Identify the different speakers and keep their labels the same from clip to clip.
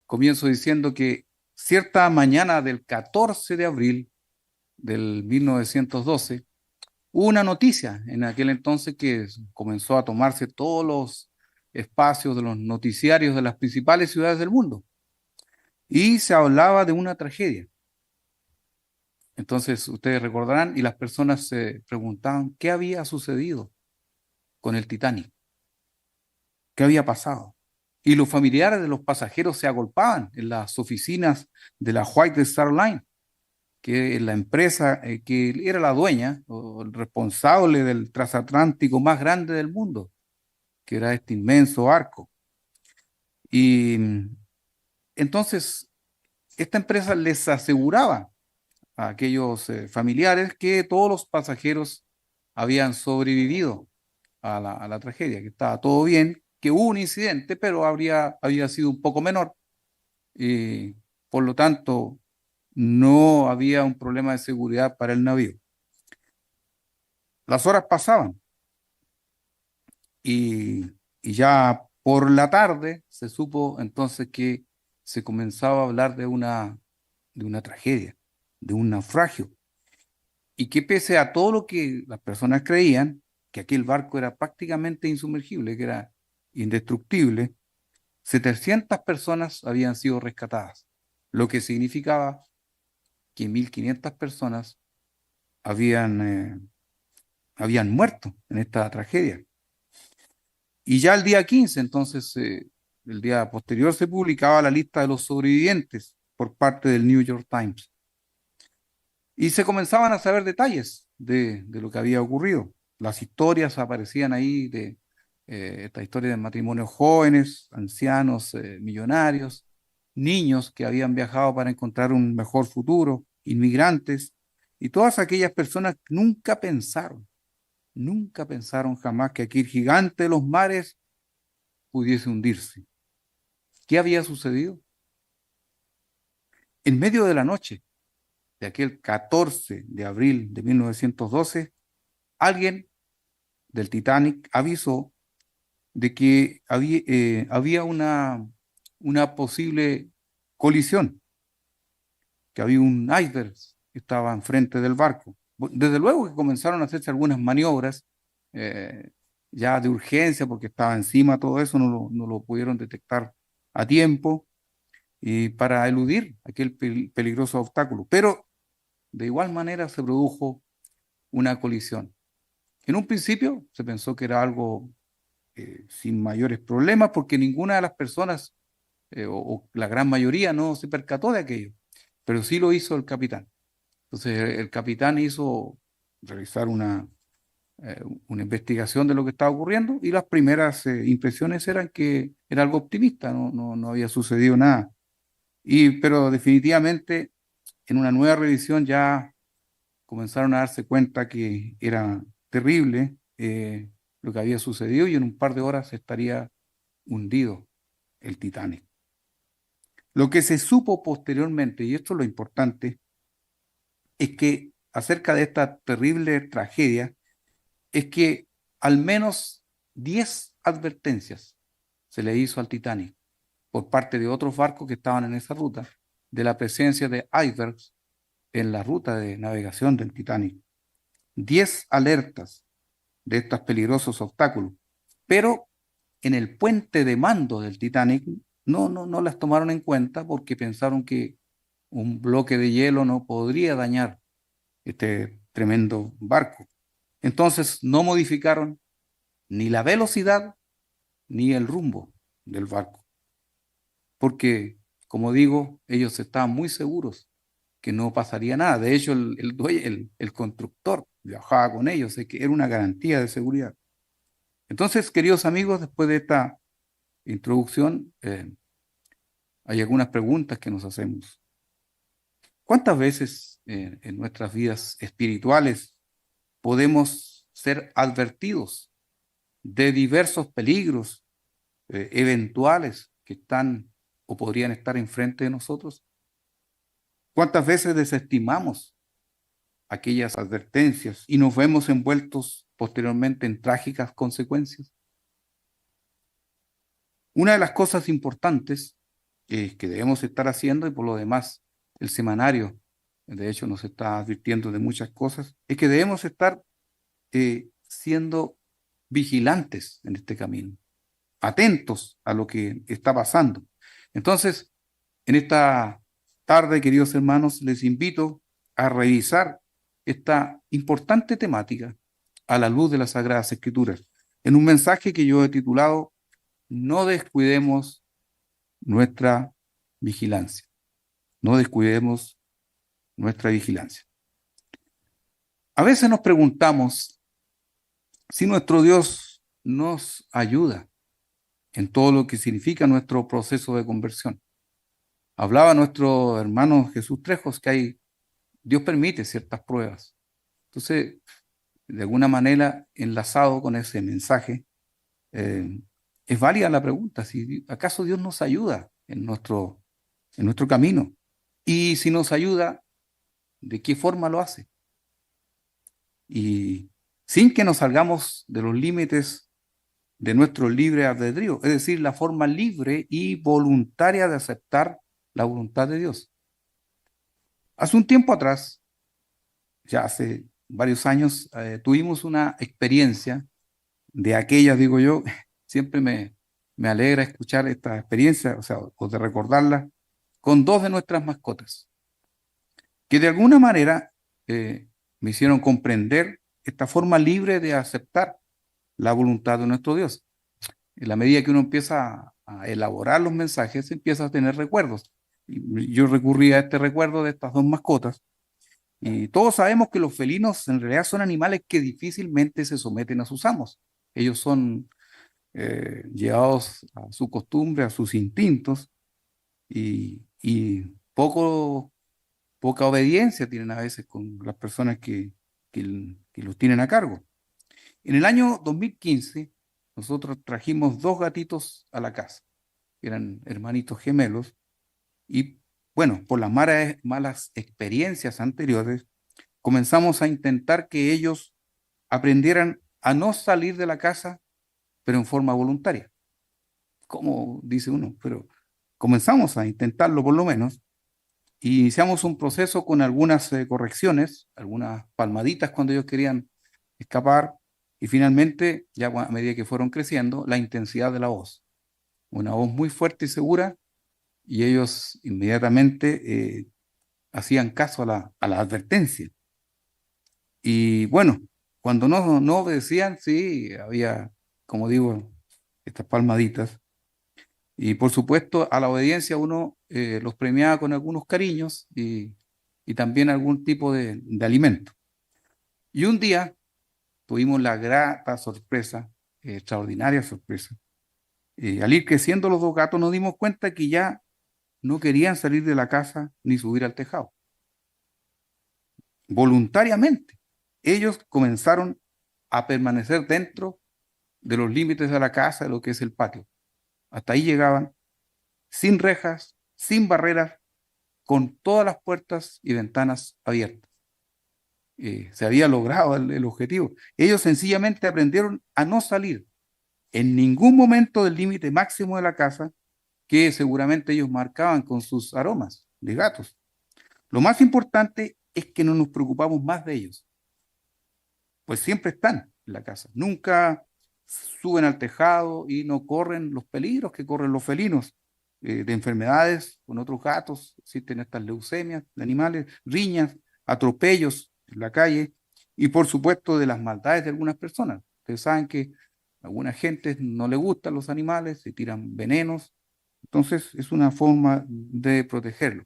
Speaker 1: Comienzo diciendo que cierta mañana del 14 de abril del 1912, hubo una noticia en aquel entonces que comenzó a tomarse todos los espacios de los noticiarios de las principales ciudades del mundo y se hablaba de una tragedia. Entonces ustedes recordarán y las personas se preguntaban qué había sucedido con el Titanic, qué había pasado. Y los familiares de los pasajeros se agolpaban en las oficinas de la White Star Line, que es la empresa que era la dueña o el responsable del transatlántico más grande del mundo, que era este inmenso barco. Y entonces esta empresa les aseguraba a aquellos familiares que todos los pasajeros habían sobrevivido a la tragedia, que estaba todo bien, que hubo un incidente, pero había sido un poco menor. Y por lo tanto, no había un problema de seguridad para el navío. Las horas pasaban y, y ya por la tarde se supo entonces que se comenzaba a hablar de una tragedia, de un naufragio, y que pese a todo lo que las personas creían, que aquel barco era prácticamente insumergible, que era indestructible, 700 personas habían sido rescatadas, lo que significaba que 1.500 personas habían, habían muerto en esta tragedia. Y ya el día 15, entonces, el día posterior, se publicaba la lista de los sobrevivientes por parte del New York Times. Y se comenzaban a saber detalles de lo que había ocurrido. Las historias aparecían ahí de esta historia de matrimonios jóvenes, ancianos, millonarios, niños que habían viajado para encontrar un mejor futuro, inmigrantes, y todas aquellas personas que nunca pensaron jamás que aquel gigante de los mares pudiese hundirse. ¿Qué había sucedido? En medio de la noche de aquel 14 de abril de 1912, alguien del Titanic avisó de que había una posible colisión, que había un iceberg que estaba enfrente del barco. Desde luego que comenzaron a hacerse algunas maniobras eh, ya de urgencia porque estaba encima todo eso, no lo pudieron detectar a tiempo y para eludir aquel peligroso obstáculo. Pero de igual manera se produjo una colisión. En un principio se pensó que era algo sin mayores problemas porque ninguna de las personas, o la gran mayoría, no se percató de aquello, pero sí lo hizo el capitán. Entonces el capitán hizo realizar una investigación de lo que estaba ocurriendo y las primeras impresiones eran que era algo optimista, no había sucedido nada. Pero definitivamente en una nueva revisión ya comenzaron a darse cuenta que era terrible lo que había sucedido y en un par de horas estaría hundido el Titanic. Lo que se supo posteriormente, y esto es lo importante, es que acerca de esta terrible tragedia, es que al menos 10 advertencias se le hizo al Titanic por parte de otros barcos que estaban en esa ruta de la presencia de icebergs en la ruta de navegación del Titanic. 10 alertas de estos peligrosos obstáculos, pero en el puente de mando del Titanic no las tomaron en cuenta porque pensaron que un bloque de hielo no podría dañar este tremendo barco. Entonces no modificaron ni la velocidad ni el rumbo del barco, porque, como digo, ellos estaban muy seguros que no pasaría nada. De hecho, el constructor viajaba con ellos, es que era una garantía de seguridad. Entonces, queridos amigos, después de esta introducción, hay algunas preguntas que nos hacemos. ¿Cuántas veces en nuestras vidas espirituales podemos ser advertidos de diversos peligros eventuales que están o podrían estar enfrente de nosotros? ¿Cuántas veces desestimamos aquellas advertencias y nos vemos envueltos posteriormente en trágicas consecuencias? Una de las cosas importantes que debemos estar haciendo, y por lo demás el semanario, de hecho, nos está advirtiendo de muchas cosas, es que debemos estar siendo vigilantes en este camino, atentos a lo que está pasando. Entonces, en esta tarde, queridos hermanos, les invito a revisar esta importante temática a la luz de las Sagradas Escrituras, en un mensaje que yo he titulado No descuidemos nuestra vigilancia. No descuidemos nuestra vigilancia. A veces nos preguntamos si nuestro Dios nos ayuda en todo lo que significa nuestro proceso de conversión. Hablaba nuestro hermano Jesús Trejos que Dios permite ciertas pruebas. Entonces, de alguna manera, enlazado con ese mensaje, eh, es válida la pregunta, si acaso Dios nos ayuda en nuestro camino. Y si nos ayuda, ¿de qué forma lo hace? Y sin que nos salgamos de los límites de nuestro libre albedrío, es decir, la forma libre y voluntaria de aceptar la voluntad de Dios. Hace un tiempo atrás, ya hace varios años, tuvimos una experiencia de aquellas, digo yo, siempre me alegra escuchar esta experiencia, o sea, o de recordarla, con dos de nuestras mascotas, que de alguna manera me hicieron comprender esta forma libre de aceptar la voluntad de nuestro Dios. En la medida que uno empieza a elaborar los mensajes, empieza a tener recuerdos. Y yo recurrí a este recuerdo de estas dos mascotas, y todos sabemos que los felinos en realidad son animales que difícilmente se someten a sus amos. Ellos son llevados a su costumbre, a sus instintos, y poca obediencia tienen a veces con las personas que los tienen a cargo. En el año 2015, nosotros trajimos dos gatitos a la casa, eran hermanitos gemelos, y bueno, por las malas experiencias anteriores, comenzamos a intentar que ellos aprendieran a no salir de la casa, pero en forma voluntaria. Como dice uno, pero comenzamos a intentarlo por lo menos, y iniciamos un proceso con algunas correcciones, algunas palmaditas cuando ellos querían escapar, y finalmente, ya a medida que fueron creciendo, la intensidad de la voz. Una voz muy fuerte y segura, y ellos inmediatamente hacían caso a la advertencia. Y bueno, cuando no obedecían, sí, había, como digo, estas palmaditas. Y por supuesto, a la obediencia uno los premiaba con algunos cariños y también algún tipo de alimento. Y un día tuvimos la grata sorpresa, extraordinaria sorpresa. Al ir creciendo los dos gatos nos dimos cuenta que ya no querían salir de la casa ni subir al tejado. Voluntariamente, ellos comenzaron a permanecer dentro de los límites de la casa, de lo que es el patio. Hasta ahí llegaban, sin rejas, sin barreras, con todas las puertas y ventanas abiertas. Se había logrado el objetivo. Ellos sencillamente aprendieron a no salir en ningún momento del límite máximo de la casa, que seguramente ellos marcaban con sus aromas de gatos. Lo más importante es que no nos preocupamos más de ellos, pues siempre están en la casa. Nunca suben al tejado y no corren los peligros que corren los felinos, de enfermedades con otros gatos. Existen estas leucemias de animales, riñas, atropellos en la calle, y por supuesto de las maldades de algunas personas. Ustedes saben que a alguna gente no le gustan los animales, se tiran venenos, entonces es una forma de protegerlo.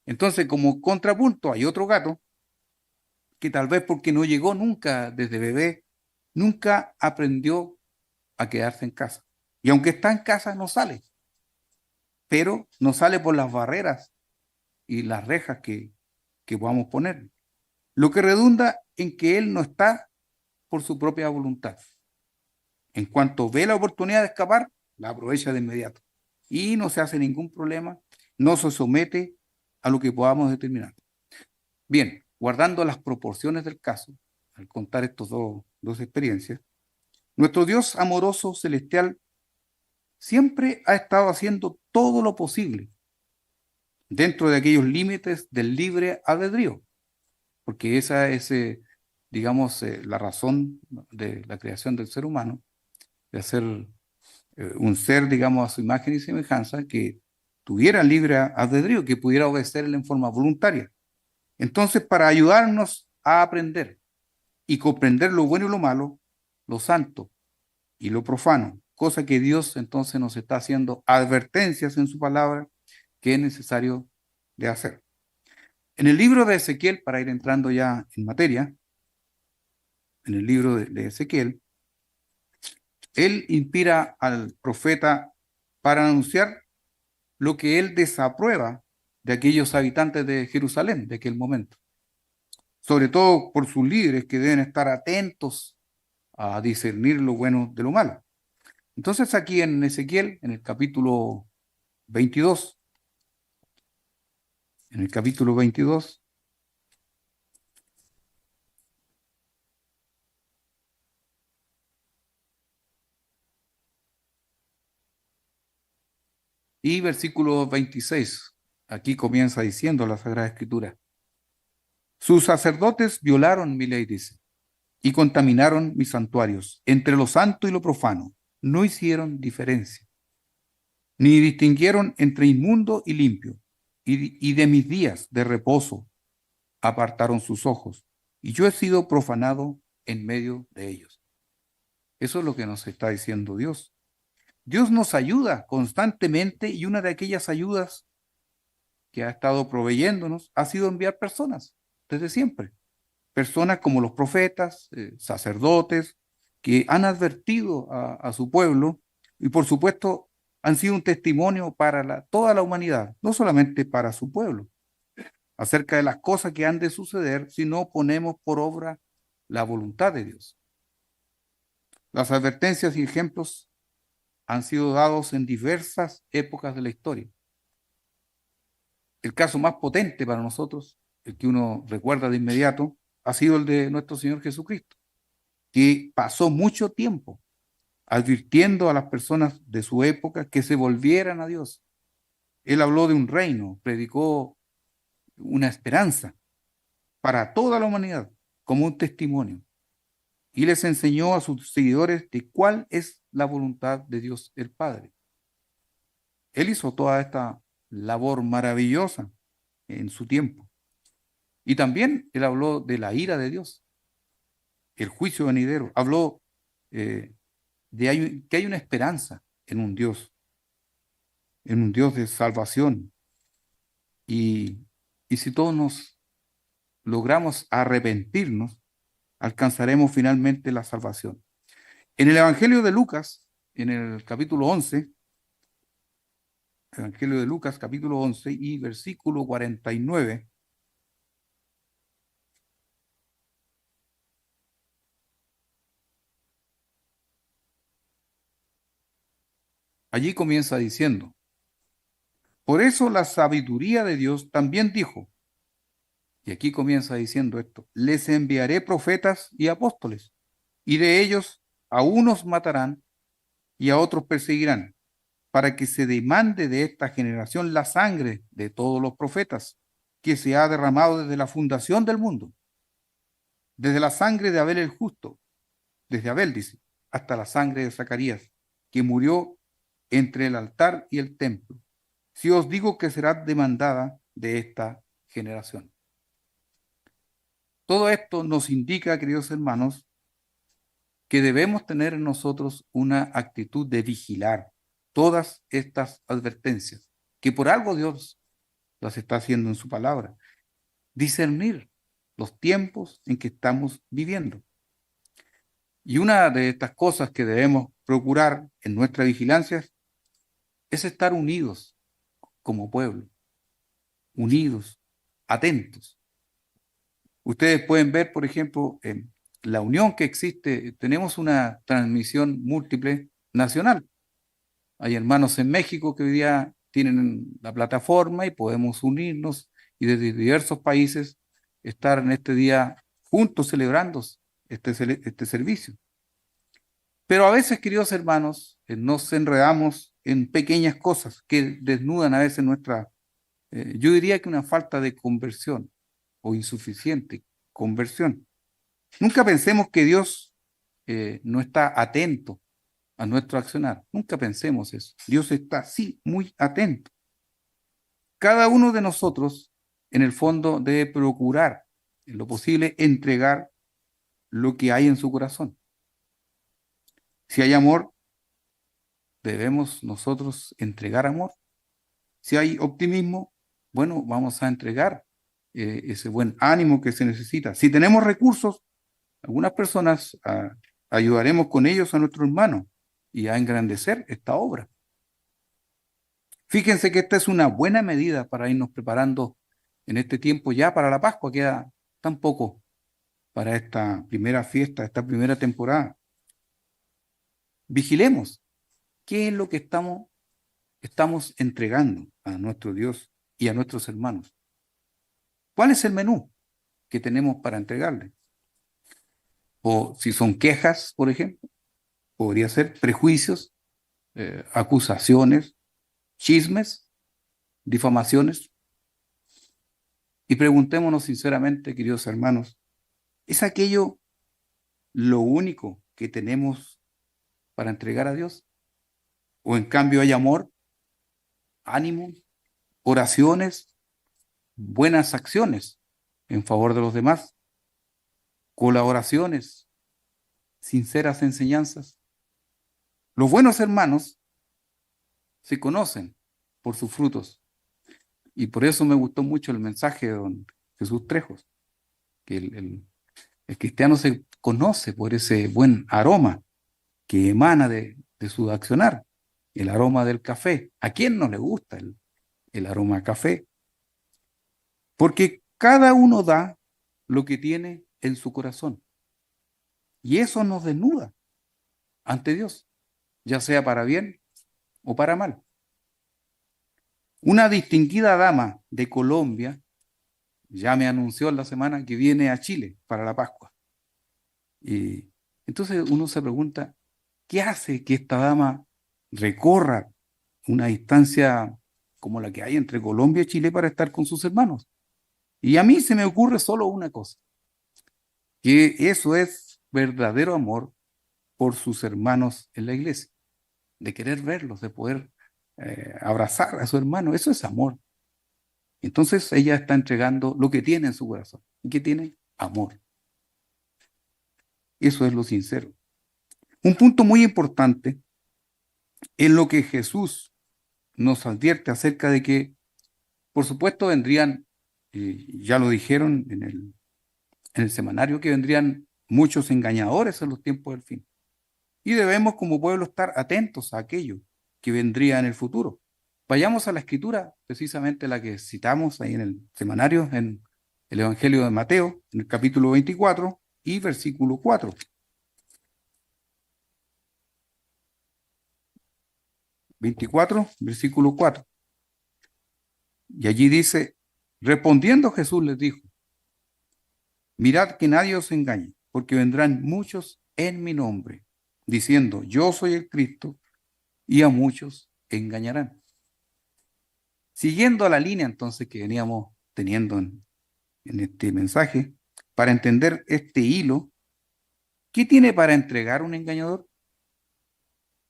Speaker 1: Entonces, como contrapunto, hay otro gato que tal vez porque no llegó nunca desde bebé, nunca aprendió a quedarse en casa. Y aunque está en casa, no sale, pero no sale por las barreras y las rejas que podamos poner. Lo que redunda en que él no está por su propia voluntad. En cuanto ve la oportunidad de escapar, la aprovecha de inmediato. Y no se hace ningún problema, no se somete a lo que podamos determinar. Bien, guardando las proporciones del caso, al contar estos dos experiencias, nuestro Dios amoroso celestial siempre ha estado haciendo todo lo posible dentro de aquellos límites del libre albedrío, porque esa es, digamos, la razón de la creación del ser humano, de hacer un ser, digamos, a su imagen y semejanza, que tuviera libre albedrío, que pudiera obedecerle en forma voluntaria. Entonces, para ayudarnos a aprender y comprender lo bueno y lo malo, lo santo y lo profano, cosa que Dios entonces nos está haciendo advertencias en su palabra que es necesario de hacer. En el libro de Ezequiel, para ir entrando ya en materia, en el libro de Ezequiel, él inspira al profeta para anunciar lo que él desaprueba de aquellos habitantes de Jerusalén de aquel momento, sobre todo por sus líderes que deben estar atentos a discernir lo bueno de lo malo. Entonces aquí en Ezequiel, en el capítulo 22, en el capítulo 22, y versículo 26, aquí comienza diciendo la Sagrada Escritura: sus sacerdotes violaron mi ley, dice, y contaminaron mis santuarios. Entre lo santo y lo profano no hicieron diferencia, ni distinguieron entre inmundo y limpio, y de mis días de reposo apartaron sus ojos, y yo he sido profanado en medio de ellos. Eso es lo que nos está diciendo Dios. Dios nos ayuda constantemente, y una de aquellas ayudas que ha estado proveyéndonos ha sido enviar personas desde siempre. Personas como los profetas, sacerdotes, que han advertido a su pueblo y por supuesto han sido un testimonio para toda la humanidad, no solamente para su pueblo, acerca de las cosas que han de suceder si no ponemos por obra la voluntad de Dios. Las advertencias y ejemplos han sido dados en diversas épocas de la historia. El caso más potente para nosotros, el que uno recuerda de inmediato, ha sido el de nuestro Señor Jesucristo, que pasó mucho tiempo advirtiendo a las personas de su época que se volvieran a Dios. Él habló de un reino, predicó una esperanza para toda la humanidad como un testimonio y les enseñó a sus seguidores de cuál es la voluntad de Dios el Padre. Él hizo toda esta labor maravillosa en su tiempo. Y también él habló de la ira de Dios, el juicio venidero. Habló eh, que hay una esperanza en un Dios de salvación. Y, y si todos nos logramos arrepentirnos, alcanzaremos finalmente la salvación. En el Evangelio de Lucas, en el capítulo 11, Evangelio de Lucas, capítulo 11 y versículo 49, allí comienza diciendo: por eso la sabiduría de Dios también dijo, y aquí comienza diciendo esto: les enviaré profetas y apóstoles, y de ellos a unos matarán y a otros perseguirán, para que se demande de esta generación la sangre de todos los profetas que se ha derramado desde la fundación del mundo, desde la sangre de Abel el justo, desde Abel, dice, hasta la sangre de Zacarías, que murió entre el altar y el templo. Si os digo que será demandada de esta generación. Todo esto nos indica, queridos hermanos, que debemos tener en nosotros una actitud de vigilar todas estas advertencias, que por algo Dios las está haciendo en su palabra. Discernir los tiempos en que estamos viviendo. Y una de estas cosas que debemos procurar en nuestra vigilancia es estar unidos como pueblo, unidos, atentos. Ustedes pueden ver, por ejemplo, en la unión que existe, tenemos una transmisión múltiple nacional. Hay hermanos en México que hoy día tienen la plataforma y podemos unirnos y desde diversos países estar en este día juntos celebrando este servicio. Pero a veces, queridos hermanos, nos enredamos en pequeñas cosas que desnudan a veces nuestra, yo diría que una falta de conversión o insuficiente conversión. Nunca pensemos que Dios no está atento a nuestro accionar. Nunca pensemos eso. Dios está, sí, muy atento. Cada uno de nosotros, en el fondo, debe procurar, en lo posible, entregar lo que hay en su corazón. Si hay amor, debemos nosotros entregar amor. Si hay optimismo, bueno, vamos a entregar ese buen ánimo que se necesita. Si tenemos recursos, algunas personas ayudaremos con ellos a nuestro hermano y a engrandecer esta obra. Fíjense que esta es una buena medida para irnos preparando en este tiempo ya para la Pascua. Queda tan poco para esta primera fiesta, esta primera temporada. Vigilemos qué es lo que estamos entregando a nuestro Dios y a nuestros hermanos. ¿Cuál es el menú que tenemos para entregarle? O si son quejas, por ejemplo, podría ser prejuicios, acusaciones, chismes, difamaciones. Y preguntémonos sinceramente, queridos hermanos, ¿es aquello lo único que tenemos para entregar a Dios? ¿O en cambio hay amor, ánimo, oraciones, buenas acciones en favor de los demás, colaboraciones, sinceras enseñanzas? Los buenos hermanos se conocen por sus frutos. Y por eso me gustó mucho el mensaje de don Jesús Trejos, que el cristiano se conoce por ese buen aroma que emana de su accionar, el aroma del café. ¿A quién no le gusta el aroma a café? Porque cada uno da lo que tiene en su corazón. Y eso nos desnuda ante Dios, ya sea para bien o para mal. Una distinguida dama de Colombia ya me anunció en la semana que viene a Chile para la Pascua. Y entonces uno se pregunta, ¿qué hace que esta dama recorra una distancia como la que hay entre Colombia y Chile para estar con sus hermanos? Y a mí se me ocurre solo una cosa, que eso es verdadero amor por sus hermanos en la iglesia, de querer verlos, de poder abrazar a su hermano, eso es amor. Entonces ella está entregando lo que tiene en su corazón. ¿Y qué tiene? Amor. Eso es lo sincero. Un punto muy importante es lo que Jesús nos advierte acerca de que, por supuesto, vendrían, ya lo dijeron en el semanario, que vendrían muchos engañadores en los tiempos del fin. Y debemos como pueblo estar atentos a aquello que vendría en el futuro. Vayamos a la escritura, precisamente la que citamos ahí en el semanario, en el Evangelio de Mateo, en el capítulo 24 y versículo 4. 24, versículo 4. Y allí dice, respondiendo Jesús les dijo, mirad que nadie os engañe, porque vendrán muchos en mi nombre, diciendo, yo soy el Cristo, y a muchos engañarán. Siguiendo a la línea entonces que veníamos teniendo en este mensaje, para entender este hilo, ¿qué tiene para entregar un engañador?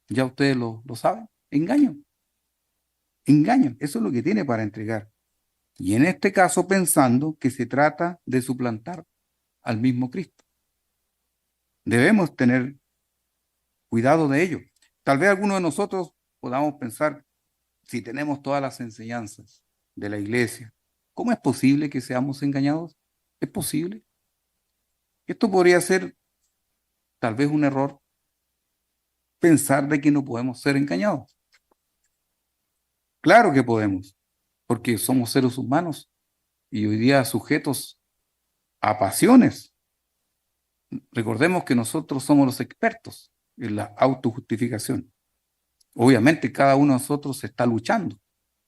Speaker 1: Ya ustedes lo saben, engaño. Engaño, eso es lo que tiene para entregar. Y en este caso pensando que se trata de suplantar al mismo Cristo. Debemos tener cuidado de ello. Tal vez algunos de nosotros podamos pensar, si tenemos todas las enseñanzas de la iglesia, ¿cómo es posible que seamos engañados? ¿Es posible? Esto podría ser tal vez un error, pensar de que no podemos ser engañados. Claro que podemos, porque somos seres humanos y hoy día sujetos a pasiones. Recordemos que nosotros somos los expertos en la autojustificación. Obviamente cada uno de nosotros está luchando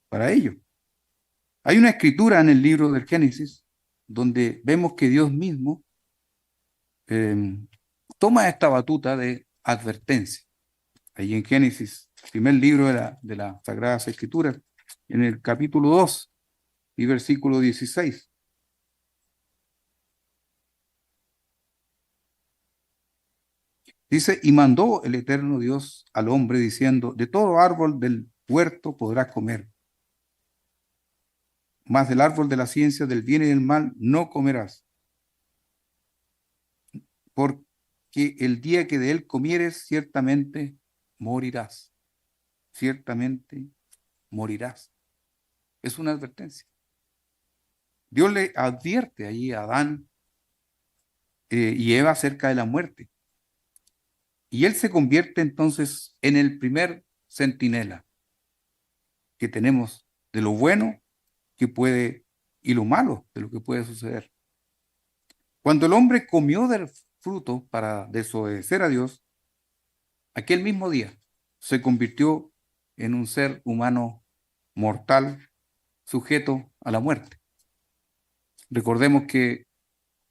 Speaker 1: para ello. Hay una escritura en el libro del Génesis donde vemos que Dios mismo toma esta batuta de advertencia. Ahí en Génesis, primer libro de las Sagradas Escrituras, en el capítulo 2 y versículo 16. Dice, y mandó el eterno Dios al hombre diciendo, de todo árbol del huerto podrás comer, mas del árbol de la ciencia del bien y del mal no comerás, porque el día que de él comieres, ciertamente morirás. Ciertamente morirás. Es una advertencia. Dios le advierte allí a Adán y Eva acerca de la muerte. Y él se convierte entonces en el primer centinela que tenemos de lo bueno que puede y lo malo de lo que puede suceder. Cuando el hombre comió del fruto para desobedecer a Dios, aquel mismo día se convirtió en un ser humano mortal, sujeto a la muerte. Recordemos que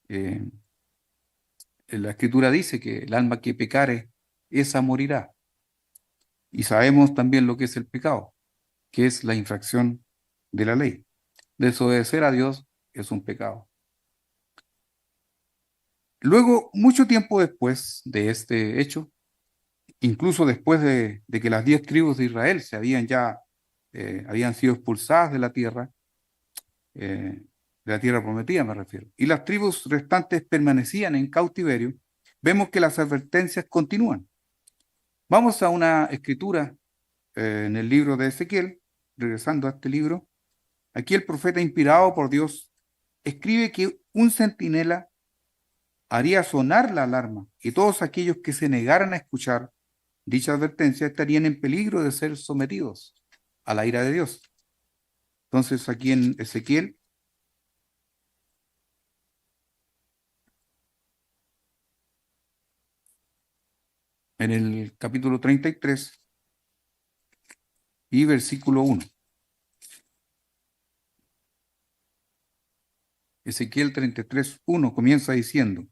Speaker 1: eh, la Escritura dice que el alma que pecare, esa morirá. Y sabemos también lo que es el pecado, que es la infracción de la ley. Desobedecer a Dios es un pecado. Luego, mucho tiempo después de este hecho, incluso después de que las 10 tribus de Israel habían sido expulsadas de la tierra prometida me refiero, y las tribus restantes permanecían en cautiverio, vemos que las advertencias continúan. Vamos a una escritura en el libro de Ezequiel, regresando a este libro. Aquí el profeta inspirado por Dios escribe que un centinela haría sonar la alarma y todos aquellos que se negaran a escuchar dicha advertencia estarían en peligro de ser sometidos a la ira de Dios. Entonces aquí en Ezequiel, en el capítulo 33 y versículo 1. Ezequiel 33, 1 comienza diciendo,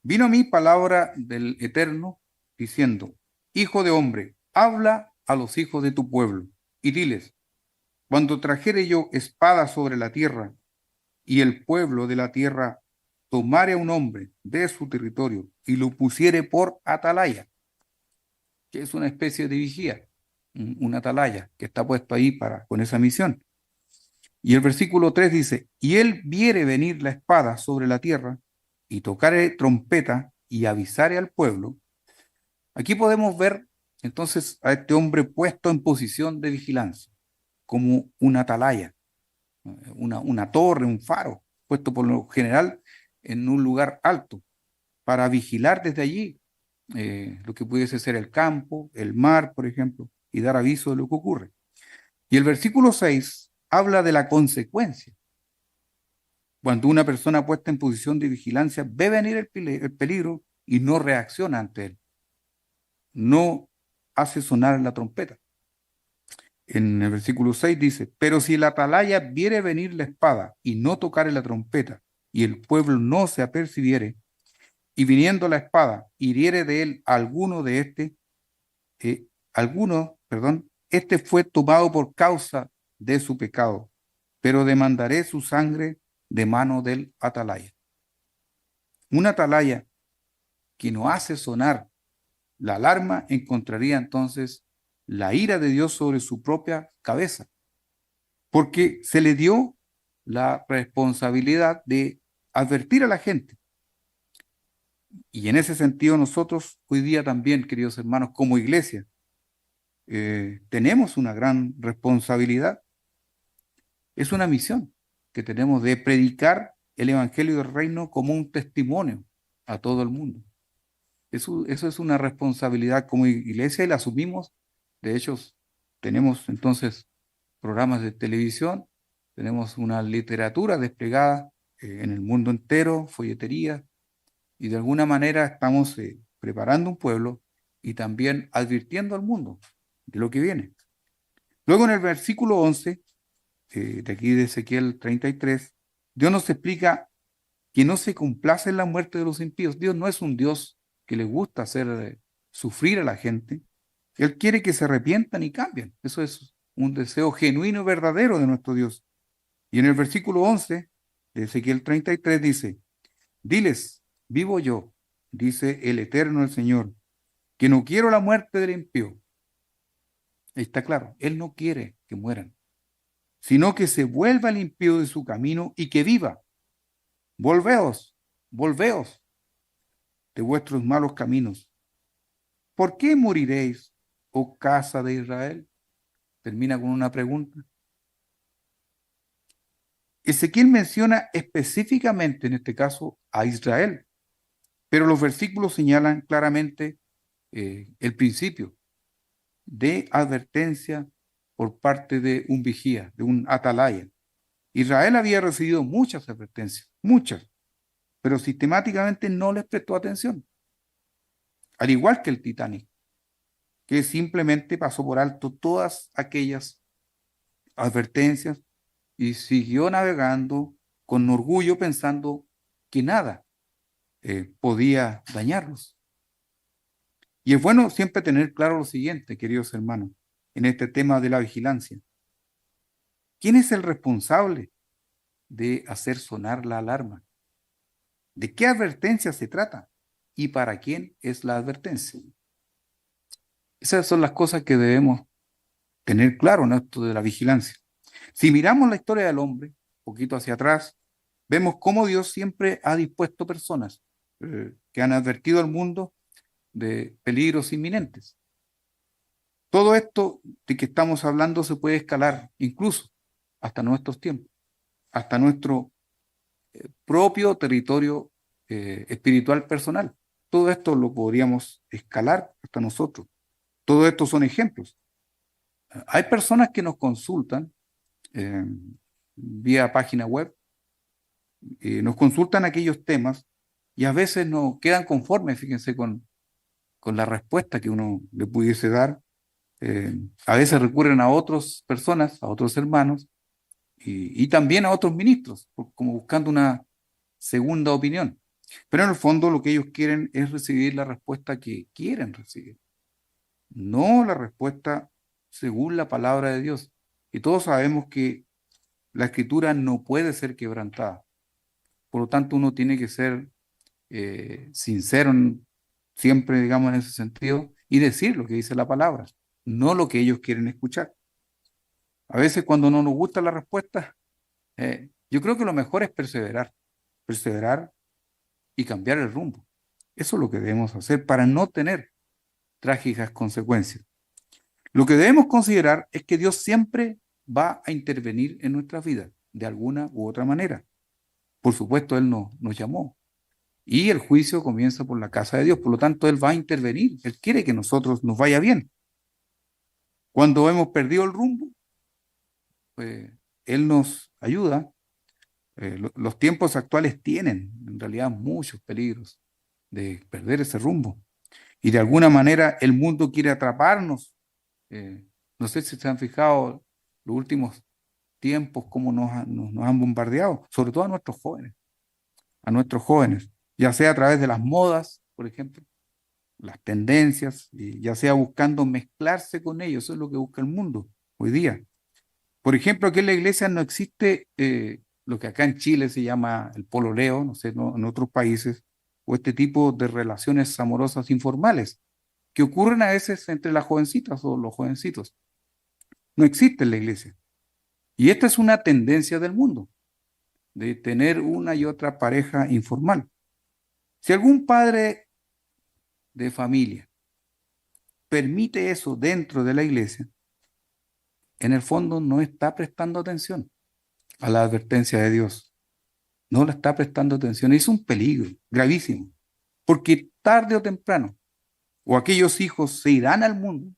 Speaker 1: vino a mí palabra del Eterno diciendo, hijo de hombre, habla a los hijos de tu pueblo y diles, cuando trajere yo espada sobre la tierra y el pueblo de la tierra tomare a un hombre de su territorio y lo pusiere por atalaya, que es una especie de vigía, una atalaya que está puesto ahí con esa misión. Y el versículo 3 dice, y él viere venir la espada sobre la tierra y tocare trompeta y avisare al pueblo. Aquí podemos ver entonces a este hombre puesto en posición de vigilancia, como una atalaya, una torre, un faro, puesto por lo general en un lugar alto, para vigilar desde allí lo que pudiese ser el campo, el mar, por ejemplo, y dar aviso de lo que ocurre. Y el versículo 6 habla de la consecuencia. Cuando una persona puesta en posición de vigilancia ve venir el peligro y no reacciona ante él, no hace sonar la trompeta. En el versículo 6 dice, pero si la atalaya viere venir la espada y no tocare la trompeta, y el pueblo no se apercibiere, y viniendo la espada hiriere de él este fue tomado por causa de su pecado, pero demandaré su sangre de mano del atalaya. Una atalaya que no hace sonar la alarma encontraría entonces la ira de Dios sobre su propia cabeza, porque se le dio la responsabilidad de advertir a la gente. Y en ese sentido nosotros hoy día también, queridos hermanos, como iglesia, tenemos una gran responsabilidad. Es una misión que tenemos de predicar el Evangelio del Reino como un testimonio a todo el mundo. Eso es una responsabilidad como iglesia y la asumimos. De hecho, tenemos entonces programas de televisión, tenemos una literatura desplegada en el mundo entero, folletería, y de alguna manera estamos preparando un pueblo y también advirtiendo al mundo de lo que viene. Luego en el versículo 11, de aquí de Ezequiel 33, Dios nos explica que no se complace en la muerte de los impíos. Dios no es un Dios que le gusta hacer sufrir a la gente. Él quiere que se arrepientan y cambien. Eso es un deseo genuino y verdadero de nuestro Dios. Y en el versículo 11 de Ezequiel 33 dice, diles, vivo yo, dice el Eterno el Señor, que no quiero la muerte del impío. Ahí está claro, Él no quiere que mueran, sino que se vuelva el impío de su camino y que viva. Volveos, volveos de vuestros malos caminos. ¿Por qué moriréis, oh casa de Israel? Termina con una pregunta. Ezequiel menciona específicamente, en este caso, a Israel, pero los versículos señalan claramente el principio de advertencia por parte de un vigía, de un atalaya. Israel había recibido muchas advertencias, muchas, pero sistemáticamente no les prestó atención, al igual que el Titanic, que simplemente pasó por alto todas aquellas advertencias y siguió navegando con orgullo pensando que nada podía dañarlos. Y es bueno siempre tener claro lo siguiente, queridos hermanos, en este tema de la vigilancia. ¿Quién es el responsable de hacer sonar la alarma? ¿De qué advertencia se trata? ¿Y para quién es la advertencia? Esas son las cosas que debemos tener claro en esto de la vigilancia. Si miramos la historia del hombre, un poquito hacia atrás, vemos cómo Dios siempre ha dispuesto personas que han advertido al mundo de peligros inminentes. Todo esto de que estamos hablando se puede escalar incluso hasta nuestros tiempos, hasta nuestro propio territorio espiritual personal. Todo esto lo podríamos escalar hasta nosotros. Todo esto son ejemplos. Hay personas que nos consultan eh, vía página web, nos consultan aquellos temas y a veces no quedan conformes, fíjense, con la respuesta que uno le pudiese dar. A veces recurren a otras personas, a otros hermanos y también a otros ministros, como buscando una segunda opinión. Pero en el fondo lo que ellos quieren es recibir la respuesta que quieren recibir, no la respuesta según la palabra de Dios. Y todos sabemos que la escritura no puede ser quebrantada. Por lo tanto, uno tiene que ser sincero siempre, digamos, en ese sentido y decir lo que dice la palabra, no lo que ellos quieren escuchar. A veces cuando no nos gusta la respuesta, yo creo que lo mejor es perseverar, perseverar y cambiar el rumbo. Eso es lo que debemos hacer para no tener trágicas consecuencias. Lo que debemos considerar es que Dios siempre va a intervenir en nuestras vidas, de alguna u otra manera. Por supuesto, Él nos llamó. Y el juicio comienza por la casa de Dios. Por lo tanto, Él va a intervenir. Él quiere que nosotros nos vaya bien. Cuando hemos perdido el rumbo, pues Él nos ayuda. Los tiempos actuales tienen en realidad muchos peligros de perder ese rumbo. Y de alguna manera el mundo quiere atraparnos. No sé si se han fijado los últimos tiempos cómo nos han bombardeado, sobre todo a nuestros jóvenes, ya sea a través de las modas, por ejemplo, las tendencias, y ya sea buscando mezclarse con ellos. Eso es lo que busca el mundo hoy día. Por ejemplo, aquí en la iglesia no existe lo que acá en Chile se llama el pololeo, no sé, en otros países, o este tipo de relaciones amorosas informales, que ocurren a veces entre las jovencitas o los jovencitos. No existe en la iglesia. Y esta es una tendencia del mundo, de tener una y otra pareja informal. Si algún padre de familia permite eso dentro de la iglesia, en el fondo no está prestando atención a la advertencia de Dios. No la está prestando atención. Es un peligro gravísimo, porque tarde o temprano, o aquellos hijos se irán al mundo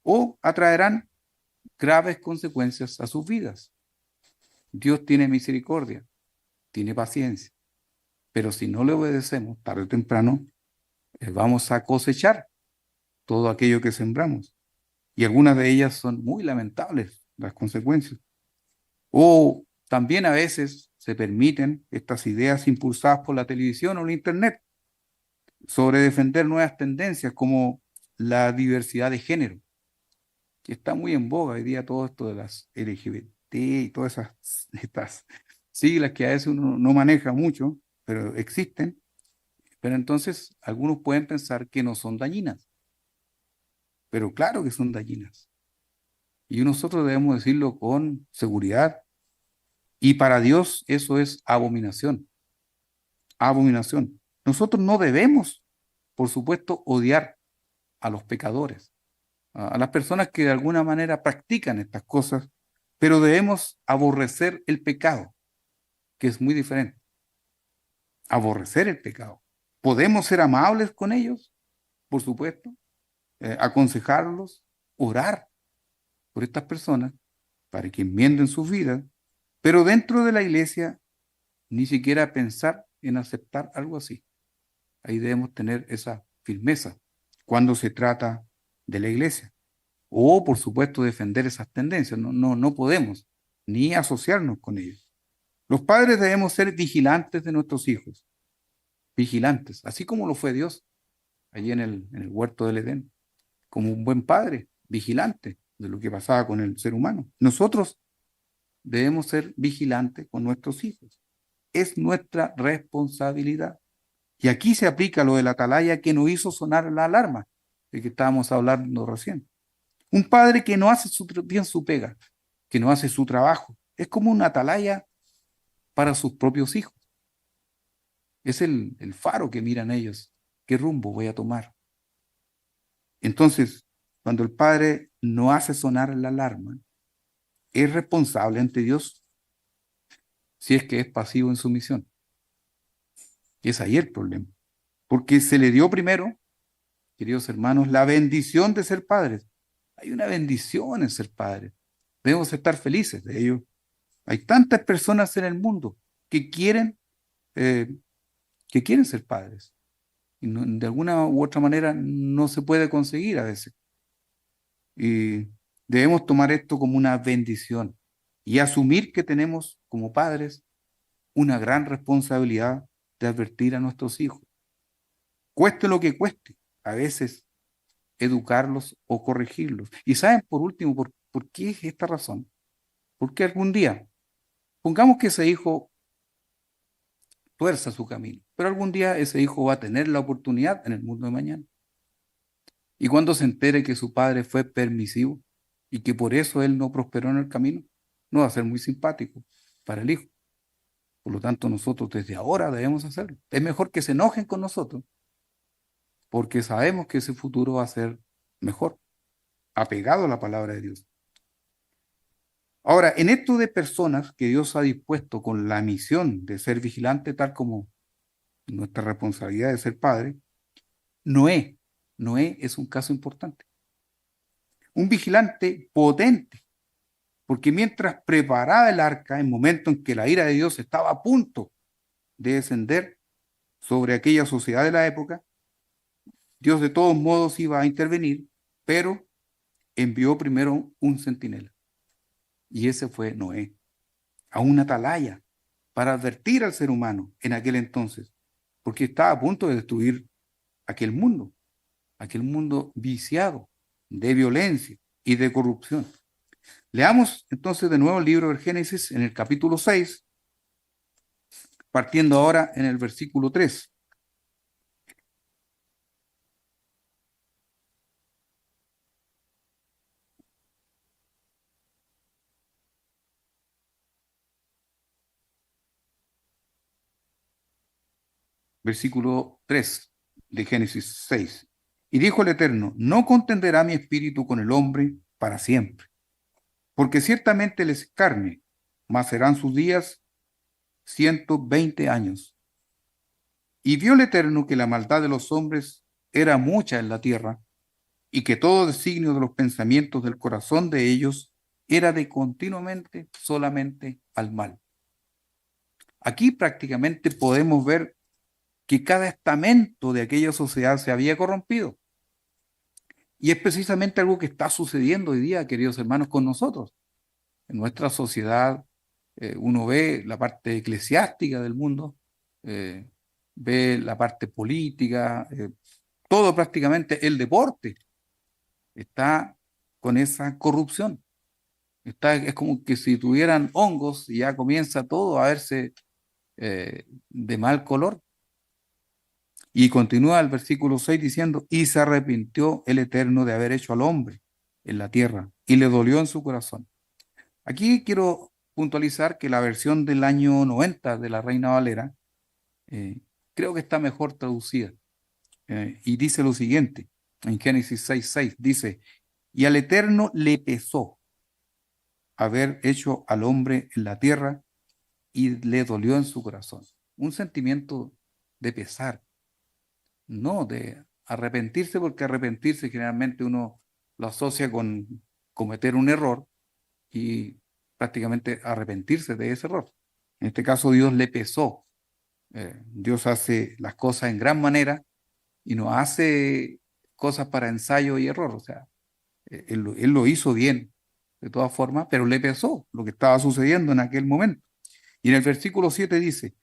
Speaker 1: o atraerán graves consecuencias a sus vidas. Dios tiene misericordia, tiene paciencia, pero si no le obedecemos, tarde o temprano, vamos a cosechar todo aquello que sembramos. Y algunas de ellas son muy lamentables, las consecuencias. O también a veces se permiten estas ideas impulsadas por la televisión o la internet. sobre defender nuevas tendencias como la diversidad de género, que está muy en boga hoy día todo esto de las LGBT y todas estas siglas que a veces uno no maneja mucho, pero existen. Pero entonces algunos pueden pensar que no son dañinas, pero claro que son dañinas. Y nosotros debemos decirlo con seguridad. Y para Dios eso es abominación, abominación. Nosotros no debemos, por supuesto, odiar a los pecadores, a las personas que de alguna manera practican estas cosas, pero debemos aborrecer el pecado, que es muy diferente. Aborrecer el pecado. ¿Podemos ser amables con ellos? Por supuesto. Aconsejarlos, orar por estas personas para que enmienden sus vidas, pero dentro de la iglesia ni siquiera pensar en aceptar algo así. Ahí debemos tener esa firmeza cuando se trata de la iglesia. O, por supuesto, defender esas tendencias. No podemos ni asociarnos con ellos. Los padres debemos ser vigilantes de nuestros hijos, vigilantes, así como lo fue Dios allí en el huerto del Edén, como un buen padre, vigilante de lo que pasaba con el ser humano. Nosotros debemos ser vigilantes con nuestros hijos. Es nuestra responsabilidad. Y aquí se aplica lo de la atalaya que no hizo sonar la alarma de que estábamos hablando recién. Un padre que no hace bien su pega, que no hace su trabajo, es como una atalaya para sus propios hijos. Es el faro que miran ellos. ¿Qué rumbo voy a tomar? Entonces, cuando el padre no hace sonar la alarma, es responsable ante Dios si es que es pasivo en su misión. Y es ahí el problema. Porque se le dio primero, queridos hermanos, la bendición de ser padres. Hay una bendición en ser padres. Debemos estar felices de ello. Hay tantas personas en el mundo que eh, que quieren ser padres. Y de alguna u otra manera no se puede conseguir a veces. Y debemos tomar esto como una bendición y asumir que tenemos como padres una gran responsabilidad de advertir a nuestros hijos. Cueste lo que cueste, a veces educarlos o corregirlos. Y saben, por último, por qué es esta razón. Porque algún día, pongamos que ese hijo tuerza su camino, pero algún día ese hijo va a tener la oportunidad en el mundo de mañana. Y cuando se entere que su padre fue permisivo y que por eso él no prosperó en el camino, no va a ser muy simpático para el hijo. Por lo tanto, nosotros desde ahora debemos hacerlo. Es mejor que se enojen con nosotros, porque sabemos que ese futuro va a ser mejor, apegado a la palabra de Dios. Ahora, en esto de personas que Dios ha dispuesto con la misión de ser vigilante, tal como nuestra responsabilidad de ser padre, Noé, Noé es un caso importante. Un vigilante potente, porque mientras preparaba el arca, en momento en que la ira de Dios estaba a punto de descender sobre aquella sociedad de la época, Dios de todos modos iba a intervenir, pero envió primero un centinela. Y ese fue Noé, a una atalaya, para advertir al ser humano en aquel entonces, porque estaba a punto de destruir aquel mundo viciado de violencia y de corrupción. Leamos entonces de nuevo el libro del Génesis en el capítulo 6, partiendo ahora en el versículo 3. Versículo 3 de Génesis 6. Y dijo el Eterno, no contenderá mi espíritu con el hombre para siempre, porque ciertamente les es carne, mas serán sus días 120 años. Y vio el Eterno que la maldad de los hombres era mucha en la tierra, y que todo designio de los pensamientos del corazón de ellos era de continuamente solamente al mal. Aquí prácticamente podemos ver que cada estamento de aquella sociedad se había corrompido. Y es precisamente algo que está sucediendo hoy día, queridos hermanos, con nosotros. En nuestra sociedad, uno ve la parte eclesiástica del mundo, eh, ve la parte política, todo prácticamente el deporte está con esa corrupción. Es como que si tuvieran hongos y ya comienza todo a verse de mal color. Y continúa el versículo 6 diciendo, y se arrepintió el Eterno de haber hecho al hombre en la tierra, y le dolió en su corazón. Aquí quiero puntualizar que la versión del año 90 de la Reina Valera eh, creo que está mejor traducida. Y dice lo siguiente, en Génesis 6:6, dice, y al Eterno le pesó haber hecho al hombre en la tierra y le dolió en su corazón. Un sentimiento de pesar, no de arrepentirse, porque arrepentirse generalmente uno lo asocia con cometer un error y prácticamente arrepentirse de ese error. En este caso Dios le pesó. Dios hace las cosas en gran manera y no hace cosas para ensayo y error. O sea, él lo hizo bien de todas formas, pero le pesó lo que estaba sucediendo en aquel momento. Y en el versículo 7 dice,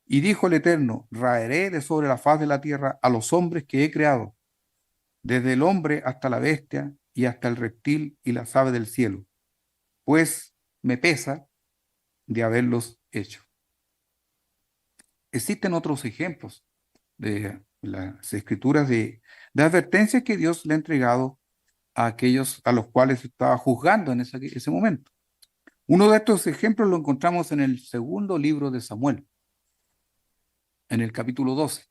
Speaker 1: y dijo el Eterno, raeré de sobre la faz de la tierra a los hombres que he creado, desde el hombre hasta la bestia y hasta el reptil y las aves del cielo, pues me pesa de haberlos hecho. Existen otros ejemplos de las escrituras de advertencias que Dios le ha entregado a aquellos a los cuales estaba juzgando en ese momento. Uno de estos ejemplos lo encontramos en el segundo libro de Samuel, en el capítulo 12.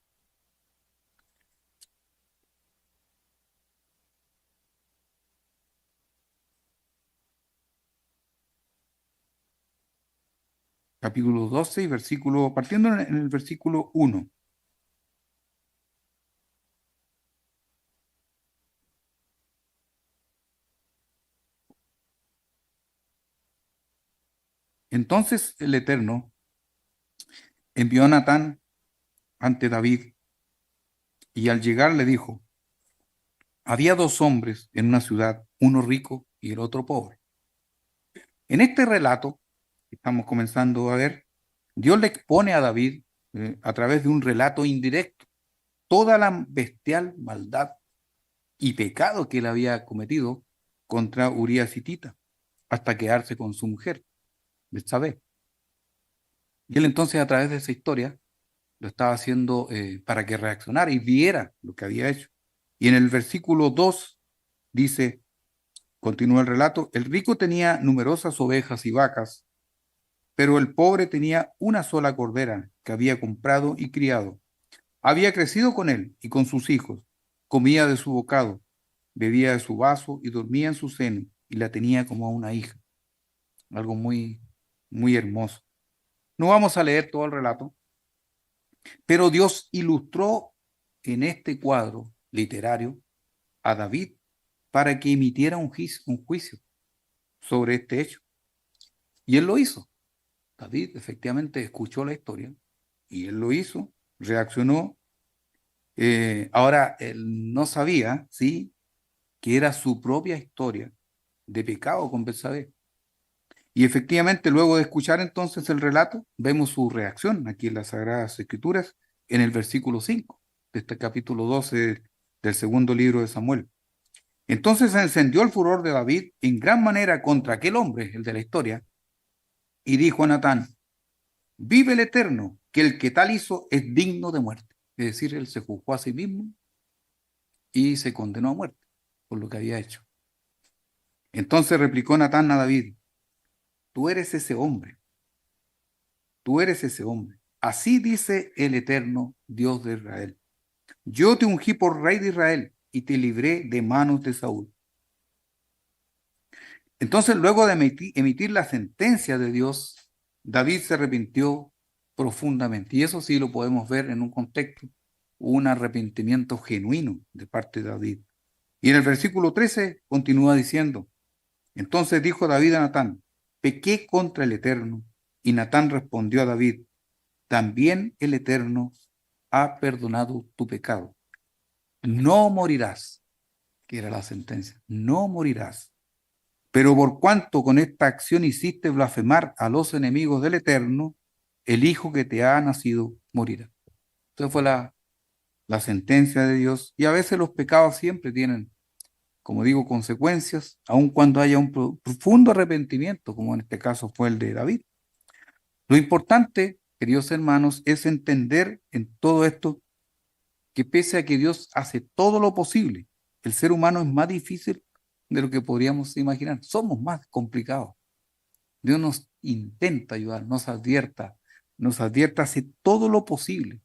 Speaker 1: Capítulo 12 y versículo, partiendo en el versículo 1. Entonces el Eterno envió a Natán ante David y al llegar le dijo, había dos hombres en una ciudad, uno rico y el otro pobre. En este relato que estamos comenzando a ver, Dios le expone a David a través de un relato indirecto toda la bestial maldad y pecado que él había cometido contra Urías hitita hasta quedarse con su mujer, Betsabé. Y él entonces a través de esa historia lo estaba haciendo para que reaccionara y viera lo que había hecho. Y en el versículo 2 dice, continúa el relato, el rico tenía numerosas ovejas y vacas, pero el pobre tenía una sola cordera que había comprado y criado. Había crecido con él y con sus hijos, comía de su bocado, bebía de su vaso y dormía en su seno y la tenía como a una hija. Algo muy, muy hermoso. No vamos a leer todo el relato, pero Dios ilustró en este cuadro literario a David para que emitiera un juicio sobre este hecho. Y él lo hizo. David efectivamente escuchó la historia y él lo hizo, reaccionó. Ahora, él no sabía, ¿sí?, que era su propia historia de pecado con Betsabé. Y efectivamente, luego de escuchar entonces el relato, vemos su reacción aquí en las Sagradas Escrituras, en el versículo 5 de este capítulo 12 del segundo libro de Samuel. Entonces se encendió el furor de David en gran manera contra aquel hombre, el de la historia, y dijo a Natán, vive el Eterno, que el que tal hizo es digno de muerte. Es decir, él se juzgó a sí mismo y se condenó a muerte por lo que había hecho. Entonces replicó Natán a David, tú eres ese hombre, tú eres ese hombre. Así dice el Eterno Dios de Israel. Yo te ungí por rey de Israel y te libré de manos de Saúl. Entonces, luego de emitir la sentencia de Dios, David se arrepintió profundamente. Y eso sí lo podemos ver en un contexto, un arrepentimiento genuino de parte de David. Y en el versículo 13 continúa diciendo, entonces dijo David a Natán, pequé contra el Eterno. Y Natán respondió a David, también el Eterno ha perdonado tu pecado. No morirás, que era la sentencia, no morirás. Pero por cuanto con esta acción hiciste blasfemar a los enemigos del Eterno, el hijo que te ha nacido morirá. Entonces fue la sentencia de Dios. Y a veces los pecados siempre tienen, como digo, consecuencias, aun cuando haya un profundo arrepentimiento, como en este caso fue el de David. Lo importante, queridos hermanos, es entender en todo esto que pese a que Dios hace todo lo posible, el ser humano es más difícil de lo que podríamos imaginar. Somos más complicados. Dios nos intenta ayudar, nos advierta, hace todo lo posible.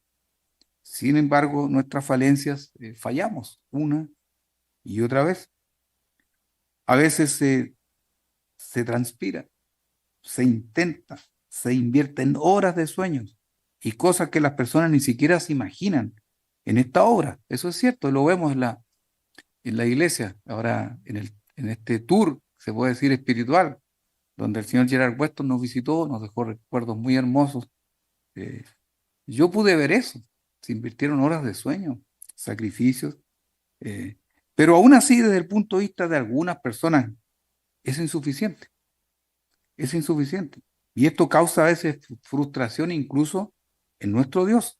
Speaker 1: Sin embargo, nuestras falencias fallamos una y otra vez. A veces se transpira, se intenta, se invierte en horas de sueños y cosas que las personas ni siquiera se imaginan en esta obra. Eso es cierto, lo vemos en la iglesia, ahora en este tour, se puede decir espiritual, donde el señor Gerard Weston nos visitó, nos dejó recuerdos muy hermosos. Eh, yo pude ver eso, se invirtieron horas de sueño, sacrificios, eh, pero aún así, desde el punto de vista de algunas personas, es insuficiente, es insuficiente. Y esto causa a veces frustración incluso en nuestro Dios.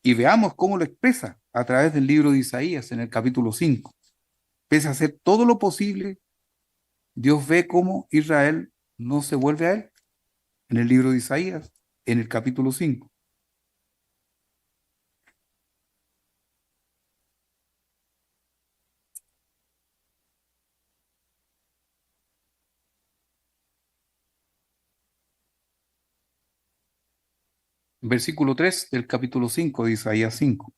Speaker 1: Y veamos cómo lo expresa a través del libro de Isaías en el capítulo 5. Pese a hacer todo lo posible, Dios ve cómo Israel no se vuelve a él. En el libro de Isaías, en el capítulo 5, versículo 3 del capítulo 5 de Isaías 5.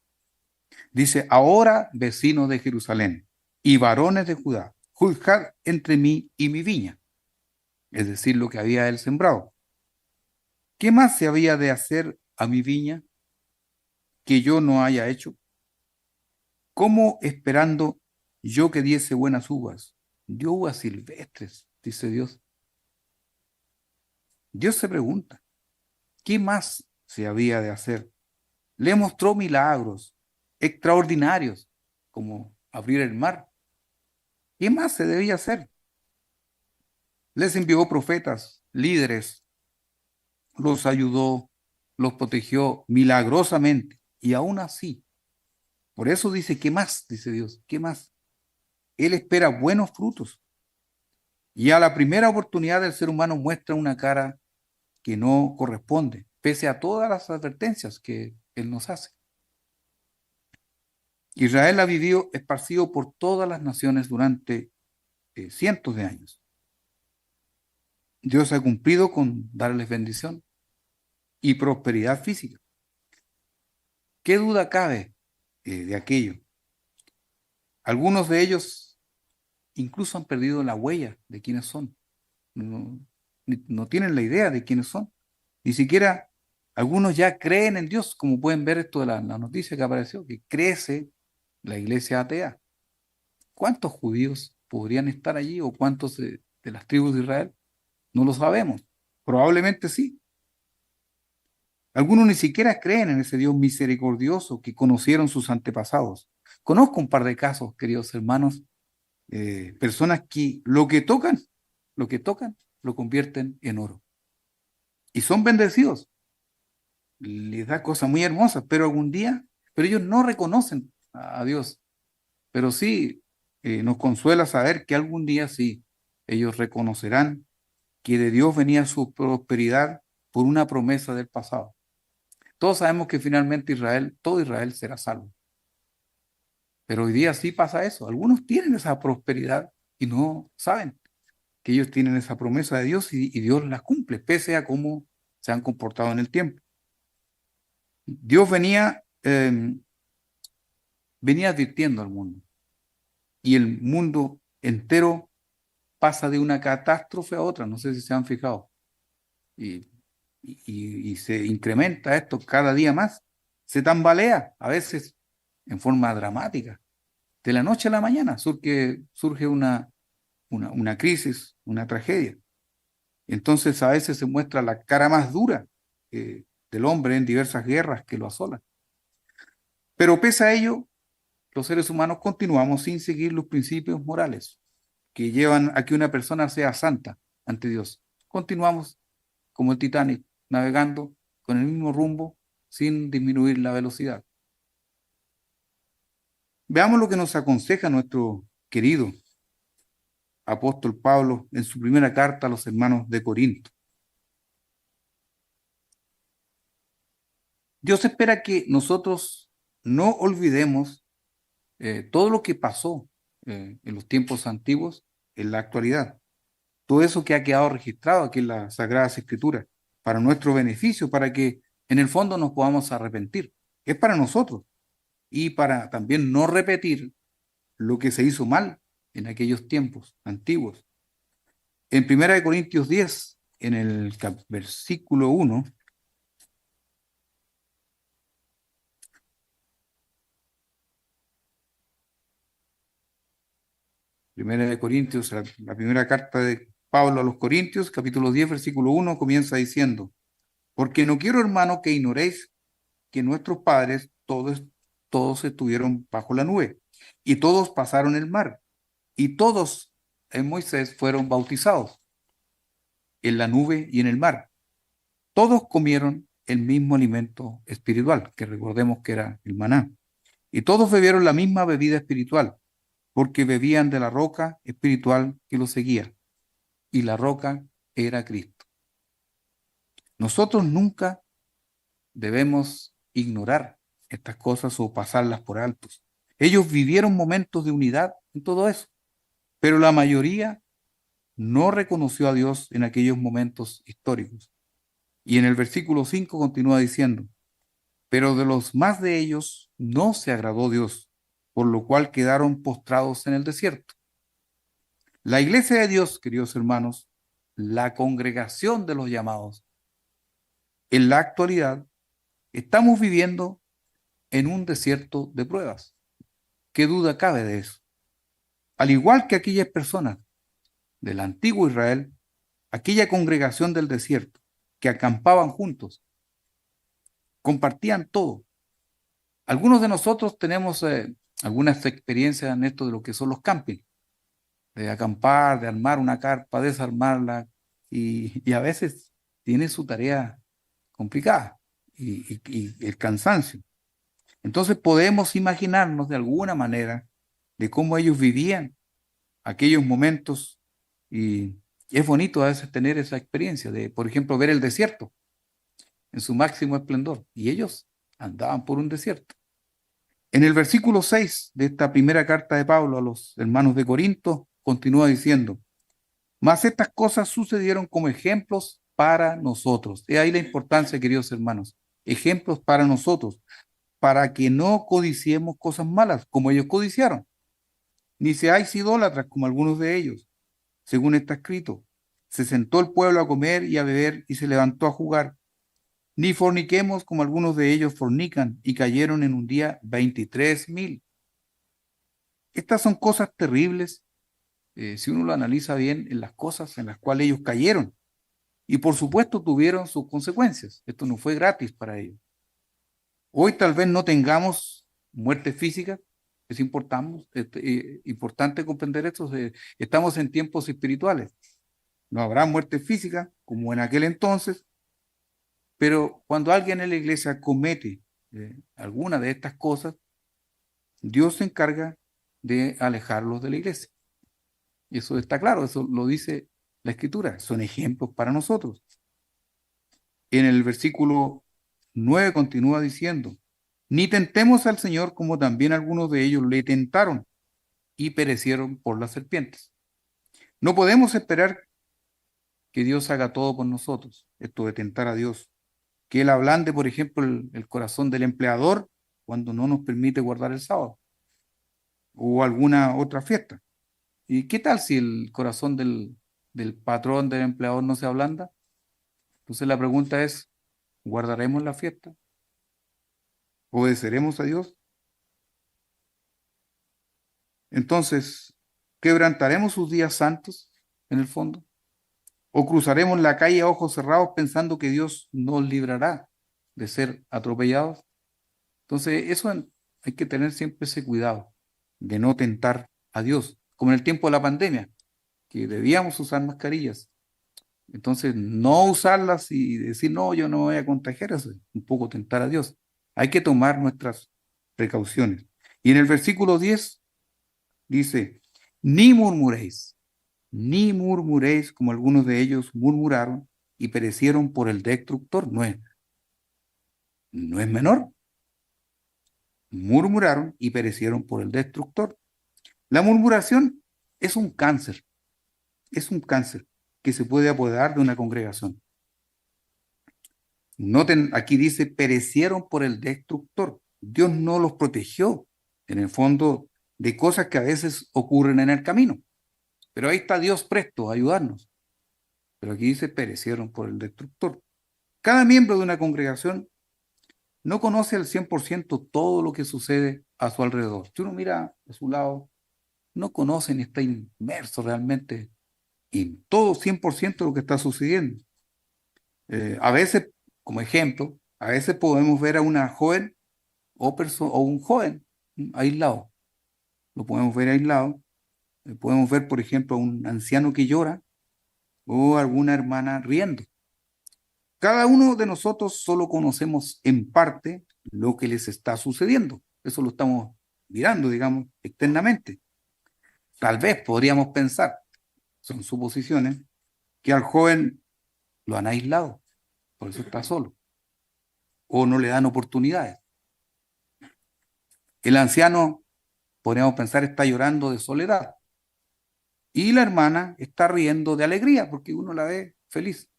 Speaker 1: Dice, ahora vecinos de Jerusalén y varones de Judá, juzgad entre mí y mi viña, es decir, lo que había él sembrado. ¿Qué más se había de hacer a mi viña que yo no haya hecho? ¿Cómo esperando yo que diese buenas uvas? Dio uvas silvestres, dice Dios. Dios se pregunta, ¿qué más se había de hacer? Le mostró milagros extraordinarios, como abrir el mar. ¿Qué más se debía hacer? Les envió profetas, líderes, los ayudó, los protegió milagrosamente. Y aún así, por eso dice, ¿qué más? Dice Dios, ¿qué más? Él espera buenos frutos. Y a la primera oportunidad el ser humano muestra una cara que no corresponde, pese a todas las advertencias que Él nos hace. Israel ha vivido esparcido por todas las naciones durante cientos de años. Dios ha cumplido con darles bendición y prosperidad física. ¿Qué duda cabe de aquello? Algunos de ellos incluso han perdido la huella de quiénes son. No, no tienen la idea de quiénes son. Ni siquiera algunos ya creen en Dios, como pueden ver esto de la noticia que apareció, que crece la iglesia atea. ¿Cuántos judíos podrían estar allí o cuántos de las tribus de Israel? No lo sabemos. Probablemente sí. Algunos ni siquiera creen en ese Dios misericordioso que conocieron sus antepasados. Conozco un par de casos, queridos hermanos, personas que lo que tocan, lo convierten en oro. Y son bendecidos. Les da cosas muy hermosas, pero algún día, pero ellos no reconocen a Dios. Pero sí, nos consuela saber que algún día sí, ellos reconocerán que de Dios venía su prosperidad por una promesa del pasado. Todos sabemos que finalmente Israel, todo Israel será salvo. Pero hoy día sí pasa eso. Algunos tienen esa prosperidad y no saben que ellos tienen esa promesa de Dios y Dios la cumple, pese a cómo se han comportado en el tiempo. Dios venía advirtiendo al mundo y el mundo entero pasa de una catástrofe a otra. No sé si se han fijado. Y, y se incrementa esto cada día más. Se tambalea, a veces en forma dramática. De la noche a la mañana surge una crisis, una tragedia. Entonces a veces se muestra la cara más dura del hombre en diversas guerras que lo asolan. Pero pese a ello, los seres humanos continuamos sin seguir los principios morales que llevan a que una persona sea santa ante Dios. Continuamos como el Titanic, navegando con el mismo rumbo sin disminuir la velocidad. Veamos lo que nos aconseja nuestro querido apóstol Pablo en su primera carta a los hermanos de Corinto. Dios espera que nosotros no olvidemos todo lo que pasó en los tiempos antiguos, en la actualidad. Todo eso que ha quedado registrado aquí en las Sagradas Escrituras, para nuestro beneficio, para que en el fondo nos podamos arrepentir. Es para nosotros y para también no repetir lo que se hizo mal en aquellos tiempos antiguos. En 1 Corintios 10, en el versículo 1, 1 Corintios, la primera carta de Pablo a los Corintios, capítulo 10, versículo 1, comienza diciendo: porque no quiero, hermano, que ignoréis que nuestros padres todos estuvieron bajo la nube, y todos pasaron el mar, y todos en Moisés fueron bautizados en la nube y en el mar. Todos comieron el mismo alimento espiritual, que recordemos que era el maná, y todos bebieron la misma bebida espiritual, porque bebían de la roca espiritual que los seguía, y la roca era Cristo. Nosotros nunca debemos ignorar estas cosas o pasarlas por altos. Ellos vivieron momentos de unidad en todo eso, pero la mayoría no reconoció a Dios en aquellos momentos históricos. Y en el versículo 5 continúa diciendo: pero de los más de ellos no se agradó Dios, por lo cual quedaron postrados en el desierto. La iglesia de Dios, queridos hermanos, la congregación de los llamados, en la actualidad estamos viviendo en un desierto de pruebas. ¿Qué duda cabe de eso? Al igual que aquellas personas del antiguo Israel, aquella congregación del desierto, que acampaban juntos, compartían todo. Algunos de nosotros tenemos algunas experiencias en esto de lo que son los campings, de acampar, de armar una carpa, desarmarla, y a veces tiene su tarea complicada y el cansancio. Entonces podemos imaginarnos de alguna manera de cómo ellos vivían aquellos momentos, y es bonito a veces tener esa experiencia de, por ejemplo, ver el desierto en su máximo esplendor, y ellos andaban por un desierto. En el versículo 6 de esta primera carta de Pablo a los hermanos de Corinto, continúa diciendo: mas estas cosas sucedieron como ejemplos para nosotros. He ahí la importancia, queridos hermanos, ejemplos para nosotros, para que no codiciemos cosas malas como ellos codiciaron, ni seáis idólatras como algunos de ellos, según está escrito. Se sentó el pueblo a comer y a beber y se levantó a jugar. Ni forniquemos como algunos de ellos fornican y cayeron en un día 23,000. Estas son cosas terribles, si uno lo analiza bien, en las cosas en las cuales ellos cayeron. Y por supuesto tuvieron sus consecuencias. Esto no fue gratis para ellos. Hoy tal vez no tengamos muerte física. Es importante comprender esto. Estamos en tiempos espirituales. No habrá muerte física como en aquel entonces, pero cuando alguien en la iglesia comete alguna de estas cosas, Dios se encarga de alejarlos de la iglesia. Y eso está claro, eso lo dice la Escritura. Son ejemplos para nosotros. En el versículo 9 continúa diciendo: ni tentemos al Señor como también algunos de ellos le tentaron y perecieron por las serpientes. No podemos esperar que Dios haga todo por nosotros, esto de tentar a Dios. Que Él ablande, por ejemplo, el corazón del empleador cuando no nos permite guardar el sábado o alguna otra fiesta. ¿Y qué tal si el corazón del patrón, del empleador no se ablanda? Entonces la pregunta es: ¿guardaremos la fiesta? ¿Obedeceremos a Dios? Entonces, ¿quebrantaremos sus días santos en el fondo? ¿O cruzaremos la calle a ojos cerrados pensando que Dios nos librará de ser atropellados? Entonces, hay que tener siempre ese cuidado de no tentar a Dios, como en el tiempo de la pandemia, que debíamos usar mascarillas. Entonces, no usarlas y decir, no, yo no me voy a contagiar, eso es un poco tentar a Dios. Hay que tomar nuestras precauciones. Y en el versículo 10 dice, ni murmuréis como algunos de ellos murmuraron y perecieron por el destructor. No es menor. Murmuraron y perecieron por el destructor. La murmuración es un cáncer que se puede apoderar de una congregación. Noten, aquí dice, perecieron por el destructor. Dios no los protegió, en el fondo, de cosas que a veces ocurren en el camino. Pero ahí está Dios presto a ayudarnos. Pero aquí dice, perecieron por el destructor. Cada miembro de una congregación no conoce al 100% todo lo que sucede a su alrededor. Si uno mira a su lado, no conoce ni está inmerso realmente en todo 100% de lo que está sucediendo. A veces, como ejemplo, a veces podemos ver a una joven o un joven aislado. Lo podemos ver aislado. Podemos ver, por ejemplo, a un anciano que llora o alguna hermana riendo. Cada uno de nosotros solo conocemos en parte lo que les está sucediendo. Eso lo estamos mirando, digamos, externamente. Tal vez podríamos pensar, son suposiciones, que al joven lo han aislado, por eso está solo, o no le dan oportunidades. El anciano, podríamos pensar, está llorando de soledad, y la hermana está riendo de alegría, porque uno la ve feliz,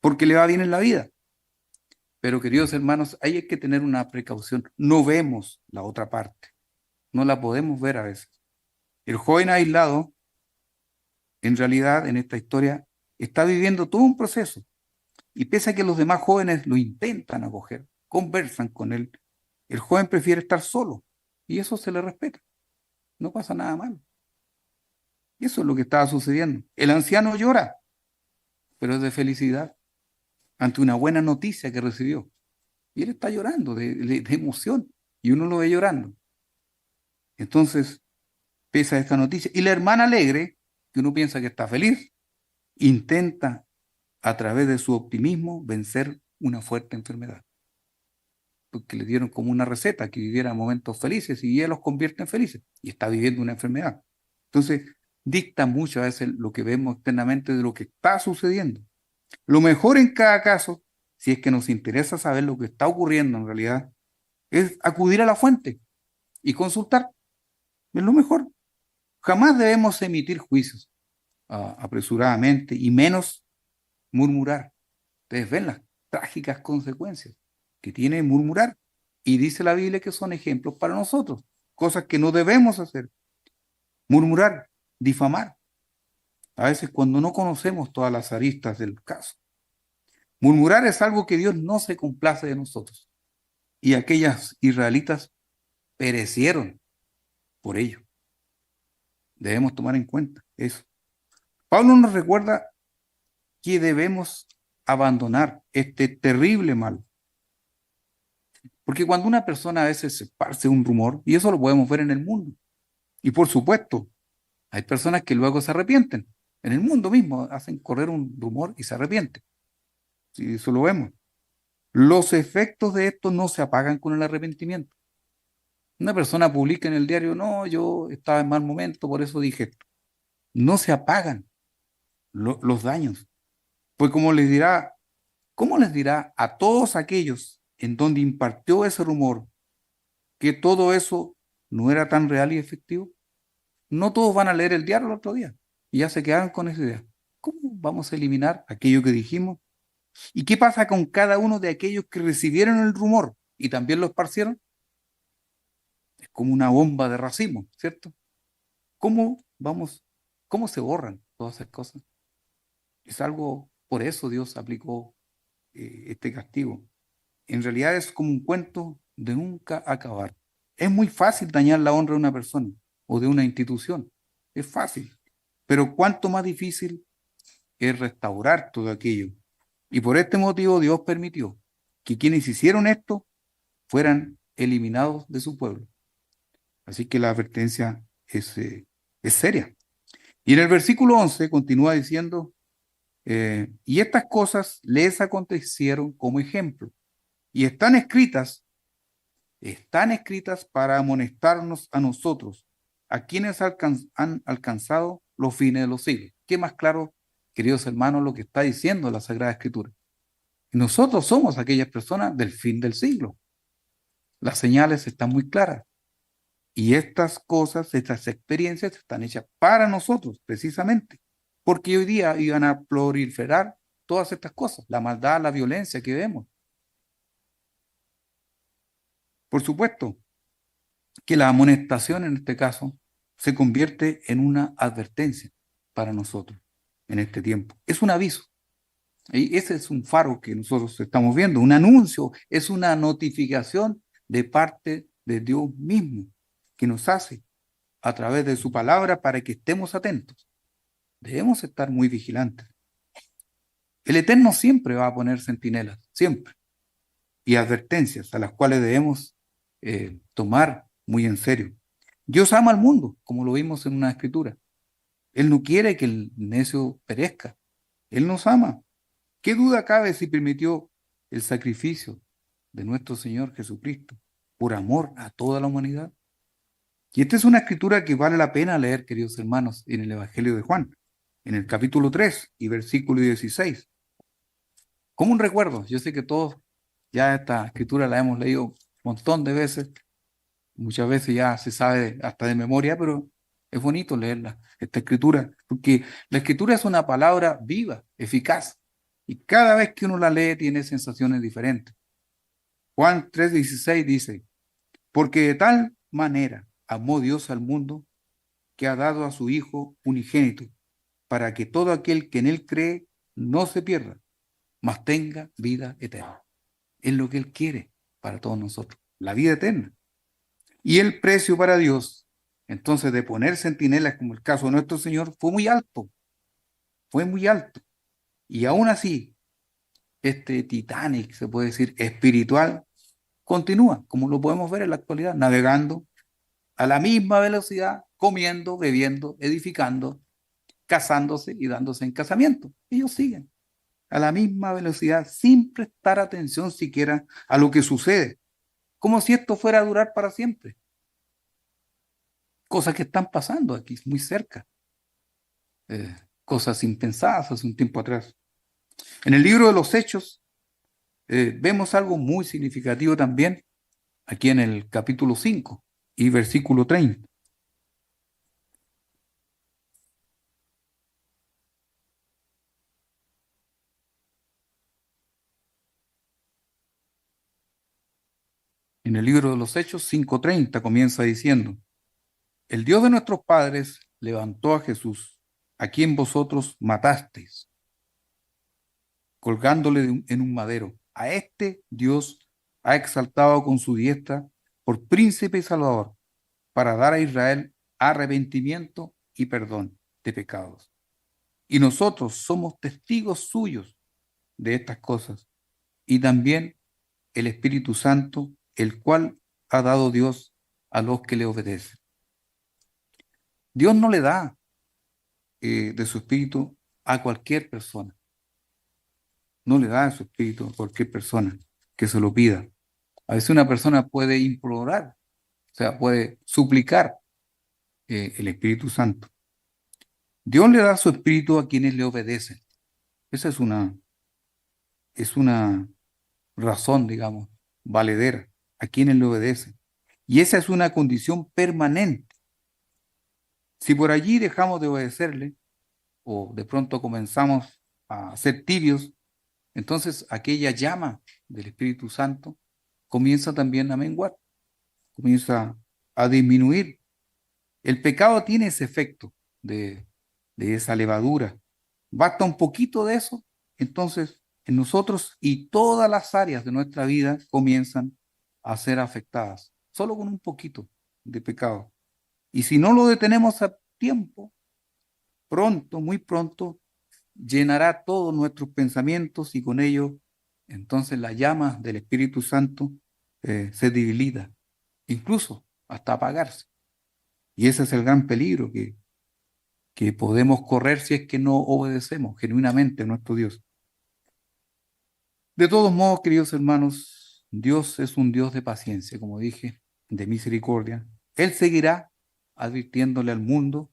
Speaker 1: porque le va bien en la vida. Pero, queridos hermanos, ahí hay que tener una precaución. No vemos la otra parte, no la podemos ver a veces. El joven aislado, en realidad, en esta historia, está viviendo todo un proceso. Y pese a que los demás jóvenes lo intentan acoger, conversan con él, el joven prefiere estar solo. Y eso se le respeta. No pasa nada malo. Y eso es lo que estaba sucediendo. El anciano llora, pero es de felicidad ante una buena noticia que recibió. Y él está llorando de emoción. Y uno lo ve llorando. Entonces, pese a esta noticia. Y la hermana alegre, que uno piensa que está feliz, intenta a través de su optimismo vencer una fuerte enfermedad. Porque le dieron como una receta, que viviera momentos felices y ella los convierte en felices y está viviendo una enfermedad. Entonces, dicta mucho a veces lo que vemos externamente de lo que está sucediendo. Lo mejor en cada caso, si es que nos interesa saber lo que está ocurriendo en realidad, es acudir a la fuente y consultar. Es lo mejor. Jamás debemos emitir juicios apresuradamente y menos murmurar. Ustedes ven las trágicas consecuencias que tiene murmurar. Y dice la Biblia que son ejemplos para nosotros, cosas que no debemos hacer. Murmurar, difamar, a veces cuando no conocemos todas las aristas del caso. Murmurar es algo que Dios no se complace de nosotros. Y aquellas israelitas perecieron por ello. Debemos tomar en cuenta eso. Pablo nos recuerda que debemos abandonar este terrible mal. Porque cuando una persona a veces se esparce un rumor, y eso lo podemos ver en el mundo, y por supuesto, hay personas que luego se arrepienten. En el mundo mismo hacen correr un rumor y se arrepienten. Sí, eso lo vemos. Los efectos de esto no se apagan con el arrepentimiento. Una persona publica en el diario, no, yo estaba en mal momento, por eso dije esto. No se apagan los daños. Pues ¿cómo les dirá a todos aquellos en donde impartió ese rumor que todo eso no era tan real y efectivo? No todos van a leer el diario el otro día y ya se quedaron con esa idea. ¿Cómo vamos a eliminar aquello que dijimos? ¿Y qué pasa con cada uno de aquellos que recibieron el rumor y también lo esparcieron? Es como una bomba de racimo, ¿cierto? ¿Cómo vamos, cómo se borran todas esas cosas? Es algo, por eso Dios aplicó este castigo. En realidad es como un cuento de nunca acabar. Es muy fácil dañar la honra de una persona o de una institución. Es fácil. Pero cuánto más difícil es restaurar todo aquello. Y por este motivo Dios permitió que quienes hicieron esto fueran eliminados de su pueblo. Así que la advertencia es seria. Y en el versículo 11 continúa diciendo, y estas cosas les acontecieron como ejemplo, y están escritas están escritas para amonestarnos a nosotros, a quienes han alcanzado los fines de los siglos. ¿Qué más claro, queridos hermanos, lo que está diciendo la Sagrada Escritura? Nosotros somos aquellas personas del fin del siglo. Las señales están muy claras. Y estas cosas, estas experiencias están hechas para nosotros, precisamente. Porque hoy día iban a proliferar todas estas cosas, la maldad, la violencia que vemos. Por supuesto que la amonestación en este caso se convierte en una advertencia para nosotros en este tiempo. Es un aviso. Y ese es un faro que nosotros estamos viendo, un anuncio, es una notificación de parte de Dios mismo que nos hace a través de su palabra para que estemos atentos. Debemos estar muy vigilantes. El Eterno siempre va a poner centinelas, siempre, y advertencias a las cuales debemos tomar muy en serio. Dios ama al mundo, como lo vimos en una escritura. Él no quiere que el necio perezca. Él nos ama. ¿Qué duda cabe si permitió el sacrificio de nuestro Señor Jesucristo por amor a toda la humanidad? Y esta es una escritura que vale la pena leer, queridos hermanos, en el Evangelio de Juan, en el capítulo 3 y versículo 16. Como un recuerdo, yo sé que todos ya esta escritura la hemos leído un montón de veces, muchas veces ya se sabe hasta de memoria, pero es bonito leerla, esta escritura, porque la escritura es una palabra viva, eficaz, y cada vez que uno la lee tiene sensaciones diferentes. Juan 3:16 dice, porque de tal manera amó Dios al mundo que ha dado a su Hijo unigénito, para que todo aquel que en él cree no se pierda, mas tenga vida eterna. Es lo que él quiere para todos nosotros, la vida eterna. Y el precio para Dios, entonces, de poner centinelas, como el caso de nuestro Señor, fue muy alto, fue muy alto. Y aún así, este Titanic, se puede decir, espiritual, continúa, como lo podemos ver en la actualidad, navegando a la misma velocidad, comiendo, bebiendo, edificando, casándose y dándose en casamiento. Ellos siguen a la misma velocidad sin prestar atención siquiera a lo que sucede, como si esto fuera a durar para siempre. Cosas que están pasando aquí, muy cerca, eh, cosas impensadas hace un tiempo atrás. En el libro de los Hechos vemos algo muy significativo también, aquí en el capítulo 5 y versículo 30. En el libro de los Hechos 5:30 comienza diciendo, el Dios de nuestros padres levantó a Jesús, a quien vosotros matasteis, colgándole en un madero. A este Dios ha exaltado con su diestra por príncipe y salvador, para dar a Israel arrepentimiento y perdón de pecados. Y nosotros somos testigos suyos de estas cosas. Y también el Espíritu Santo, el cual ha dado Dios a los que le obedecen. Dios no le da de su Espíritu a cualquier persona. No le da su Espíritu a cualquier persona que se lo pida. A veces una persona puede implorar, o sea, puede suplicar el Espíritu Santo. Dios le da su Espíritu a quienes le obedecen. Esa es una razón, digamos, valedera, a quienes le obedecen. Y esa es una condición permanente. Si por allí dejamos de obedecerle o de pronto comenzamos a ser tibios, entonces aquella llama del Espíritu Santo comienza también a menguar, comienza a disminuir. El pecado tiene ese efecto de esa levadura. Basta un poquito de eso, entonces en nosotros y todas las áreas de nuestra vida comienzan a ser afectadas, solo con un poquito de pecado. Y si no lo detenemos a tiempo, pronto, muy pronto, llenará todos nuestros pensamientos y con ello, entonces la llama del Espíritu Santo se debilita, incluso hasta apagarse. Y ese es el gran peligro que podemos correr si es que no obedecemos genuinamente a nuestro Dios. De todos modos, queridos hermanos, Dios es un Dios de paciencia, como dije, de misericordia. Él seguirá advirtiéndole al mundo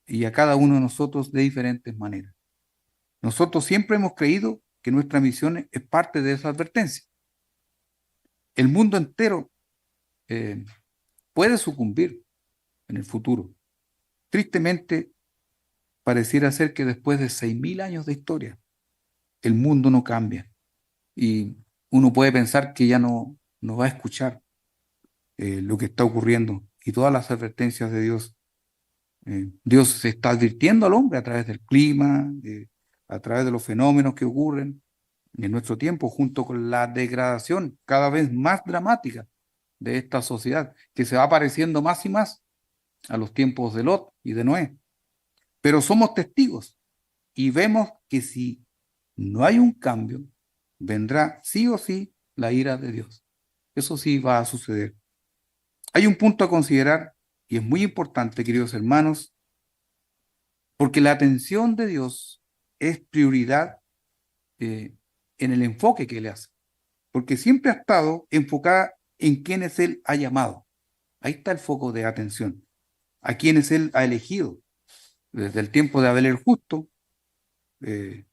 Speaker 1: y a cada uno de nosotros de diferentes maneras. Nosotros siempre hemos creído que nuestra misión es parte de esa advertencia. El mundo entero eh, puede sucumbir en el futuro. Tristemente, pareciera ser que después de 6.000 años de historia, el mundo no cambia y uno puede pensar que ya no va a escuchar lo que está ocurriendo y todas las advertencias de Dios. Dios se está advirtiendo al hombre a través del clima, a través de los fenómenos que ocurren en nuestro tiempo, junto con la degradación cada vez más dramática de esta sociedad, que se va pareciendo más y más a los tiempos de Lot y de Noé. Pero somos testigos y vemos que si no hay un cambio, vendrá sí o sí la ira de Dios. Eso sí va a suceder. Hay un punto a considerar y es muy importante, queridos hermanos, porque la atención de Dios es prioridad eh, en el enfoque que Él hace, porque siempre ha estado enfocada en quienes Él ha llamado. Ahí está el foco de atención, a quienes Él ha elegido, desde el tiempo de Abel el justo,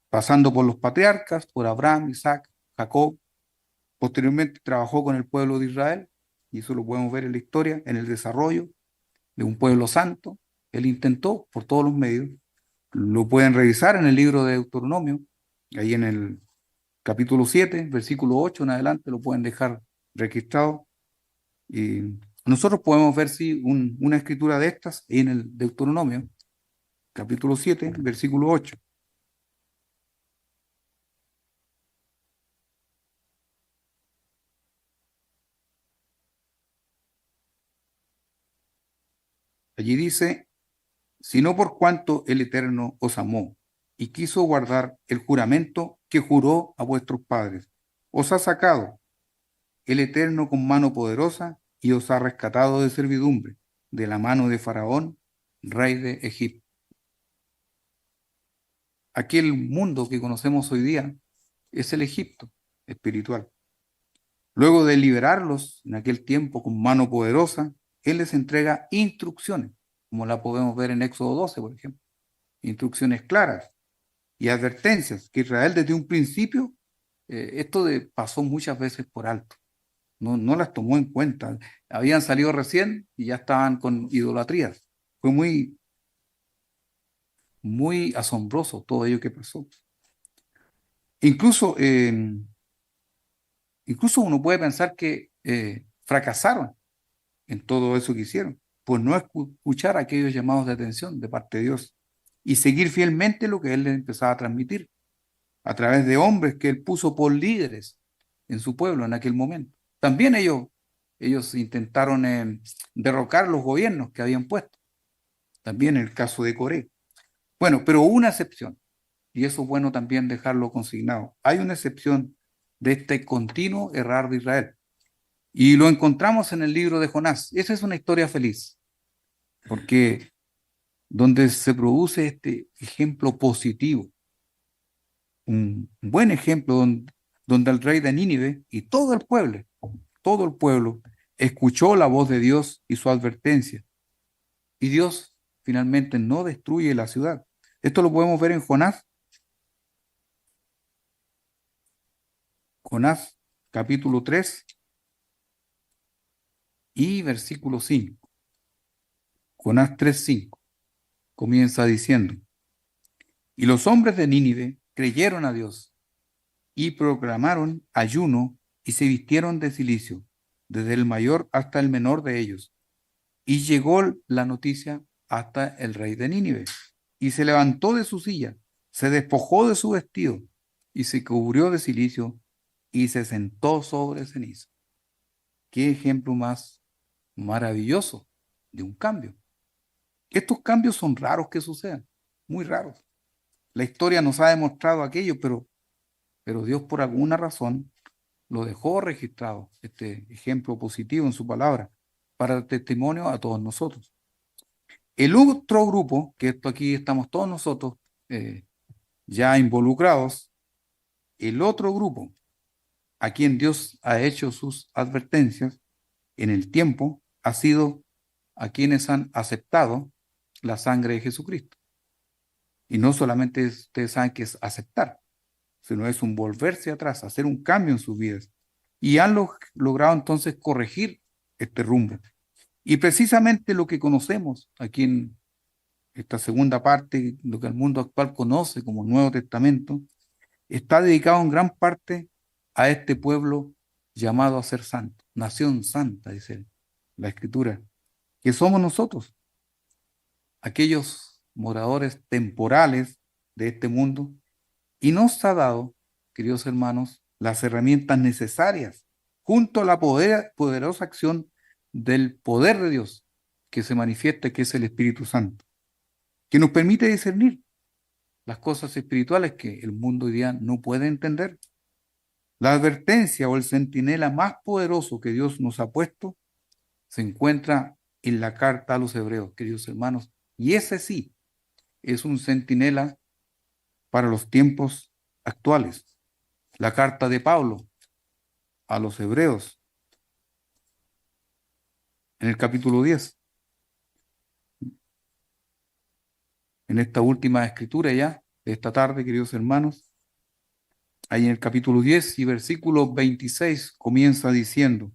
Speaker 1: pasando por los patriarcas, por Abraham, Isaac, Jacob. Posteriormente trabajó con el pueblo de Israel, y eso lo podemos ver en la historia, en el desarrollo de un pueblo santo. Él intentó por todos los medios. Lo pueden revisar en el libro de Deuteronomio, ahí en el capítulo 7, versículo 8 en adelante, lo pueden dejar registrado. Y nosotros podemos ver si una escritura de estas en el Deuteronomio, capítulo 7, versículo 8. Allí dice, sino por cuanto el Eterno os amó y quiso guardar el juramento que juró a vuestros padres. Os ha sacado el Eterno con mano poderosa y os ha rescatado de servidumbre, de la mano de Faraón, rey de Egipto. Aquel mundo que conocemos hoy día es el Egipto espiritual. Luego de liberarlos en aquel tiempo con mano poderosa, Él les entrega instrucciones, como la podemos ver en Éxodo 12, por ejemplo. Instrucciones claras y advertencias que Israel desde un principio, pasó muchas veces por alto. No las tomó en cuenta. Habían salido recién y ya estaban con idolatrías. Fue muy asombroso todo ello que pasó. Incluso, incluso uno puede pensar que fracasaron en todo eso que hicieron, pues no escuchar aquellos llamados de atención de parte de Dios y seguir fielmente lo que Él les empezaba a transmitir a través de hombres que Él puso por líderes en su pueblo en aquel momento. También ellos intentaron derrocar los gobiernos que habían puesto, también en el caso de Coré. Bueno, pero hubo una excepción, y eso es bueno también dejarlo consignado. Hay una excepción de este continuo errar de Israel, y lo encontramos en el libro de Jonás. Esa es una historia feliz, porque donde se produce este ejemplo positivo, un buen ejemplo donde el rey de Nínive y todo el pueblo escuchó la voz de Dios y su advertencia. Y Dios finalmente no destruye la ciudad. Esto lo podemos ver en Jonás capítulo 3 y versículo 5. Jonás 3:5 comienza diciendo, y los hombres de Nínive creyeron a Dios y proclamaron ayuno y se vistieron de cilicio, desde el mayor hasta el menor de ellos. Y llegó la noticia hasta el rey de Nínive. Y se levantó de su silla, se despojó de su vestido y se cubrió de cilicio y se sentó sobre ceniza. Qué ejemplo más maravilloso de un cambio. Estos cambios son raros que sucedan, muy raros. La historia nos ha demostrado aquello, pero Dios por alguna razón lo dejó registrado, este ejemplo positivo en su palabra, para el testimonio a todos nosotros. El otro grupo, que esto aquí estamos todos nosotros ya involucrados, el otro grupo a quien Dios ha hecho sus advertencias en el tiempo, ha sido a quienes han aceptado la sangre de Jesucristo. Y no solamente ustedes saben que es aceptar, sino es un volverse atrás, hacer un cambio en sus vidas. Y han logrado entonces corregir este rumbo. Y precisamente lo que conocemos aquí en esta segunda parte, lo que el mundo actual conoce como Nuevo Testamento, está dedicado en gran parte a este pueblo llamado a ser santo, nación santa, dice la Escritura, que somos nosotros, aquellos moradores temporales de este mundo, y nos ha dado, queridos hermanos, las herramientas necesarias junto a la poderosa acción del poder de Dios que se manifiesta, que es el Espíritu Santo, que nos permite discernir las cosas espirituales que el mundo hoy día no puede entender. La advertencia o el centinela más poderoso que Dios nos ha puesto se encuentra en la carta a los hebreos, queridos hermanos, y ese sí es un centinela para los tiempos actuales. La carta de Pablo a los hebreos, en el capítulo 10, en esta última escritura ya de esta tarde, queridos hermanos, ahí en el capítulo 10 y versículo 26 comienza diciendo,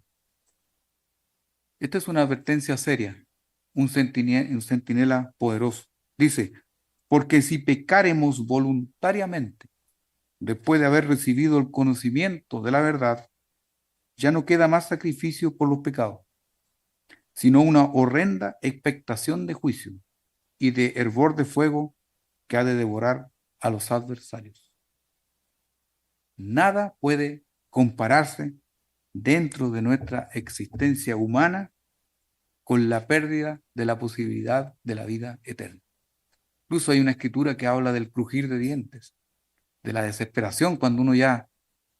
Speaker 1: esta es una advertencia seria, un centinela poderoso. Dice, porque si pecaremos voluntariamente, después de haber recibido el conocimiento de la verdad, ya no queda más sacrificio por los pecados, sino una horrenda expectación de juicio y de hervor de fuego que ha de devorar a los adversarios. Nada puede compararse dentro de nuestra existencia humana con la pérdida de la posibilidad de la vida eterna. Incluso hay una escritura que habla del crujir de dientes, de la desesperación cuando uno ya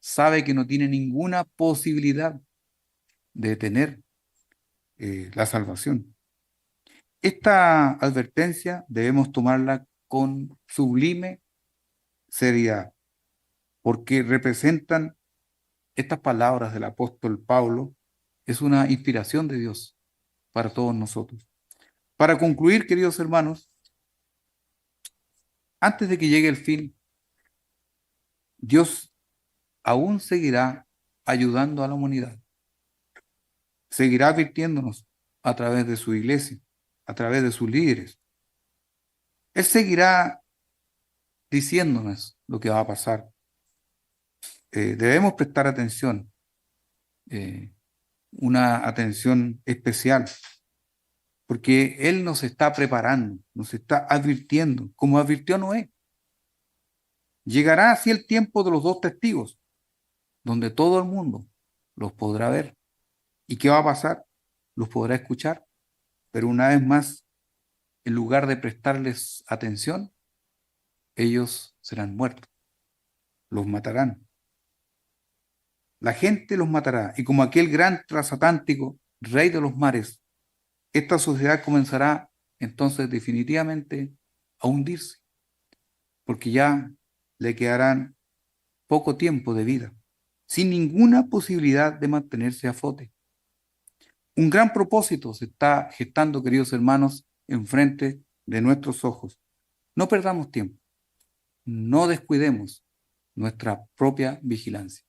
Speaker 1: sabe que no tiene ninguna posibilidad de tener la salvación. Esta advertencia debemos tomarla con sublime seriedad, porque representan estas palabras del apóstol Pablo, es una inspiración de Dios para todos nosotros. Para concluir, queridos hermanos, antes de que llegue el fin, Dios aún seguirá ayudando a la humanidad, seguirá advirtiéndonos a través de su iglesia, a través de sus líderes. Él seguirá diciéndonos lo que va a pasar. Debemos prestar atención, una atención especial, porque Él nos está preparando, nos está advirtiendo, como advirtió Noé. Llegará así el tiempo de los dos testigos, donde todo el mundo los podrá ver. ¿Y qué va a pasar? Los podrá escuchar, pero una vez más, en lugar de prestarles atención, ellos serán muertos, los matarán. La gente los matará, y como aquel gran transatlántico, rey de los mares, esta sociedad comenzará entonces definitivamente a hundirse, porque ya le quedarán poco tiempo de vida, sin ninguna posibilidad de mantenerse a flote. Un gran propósito se está gestando, queridos hermanos, enfrente de nuestros ojos. No perdamos tiempo, no descuidemos nuestra propia vigilancia.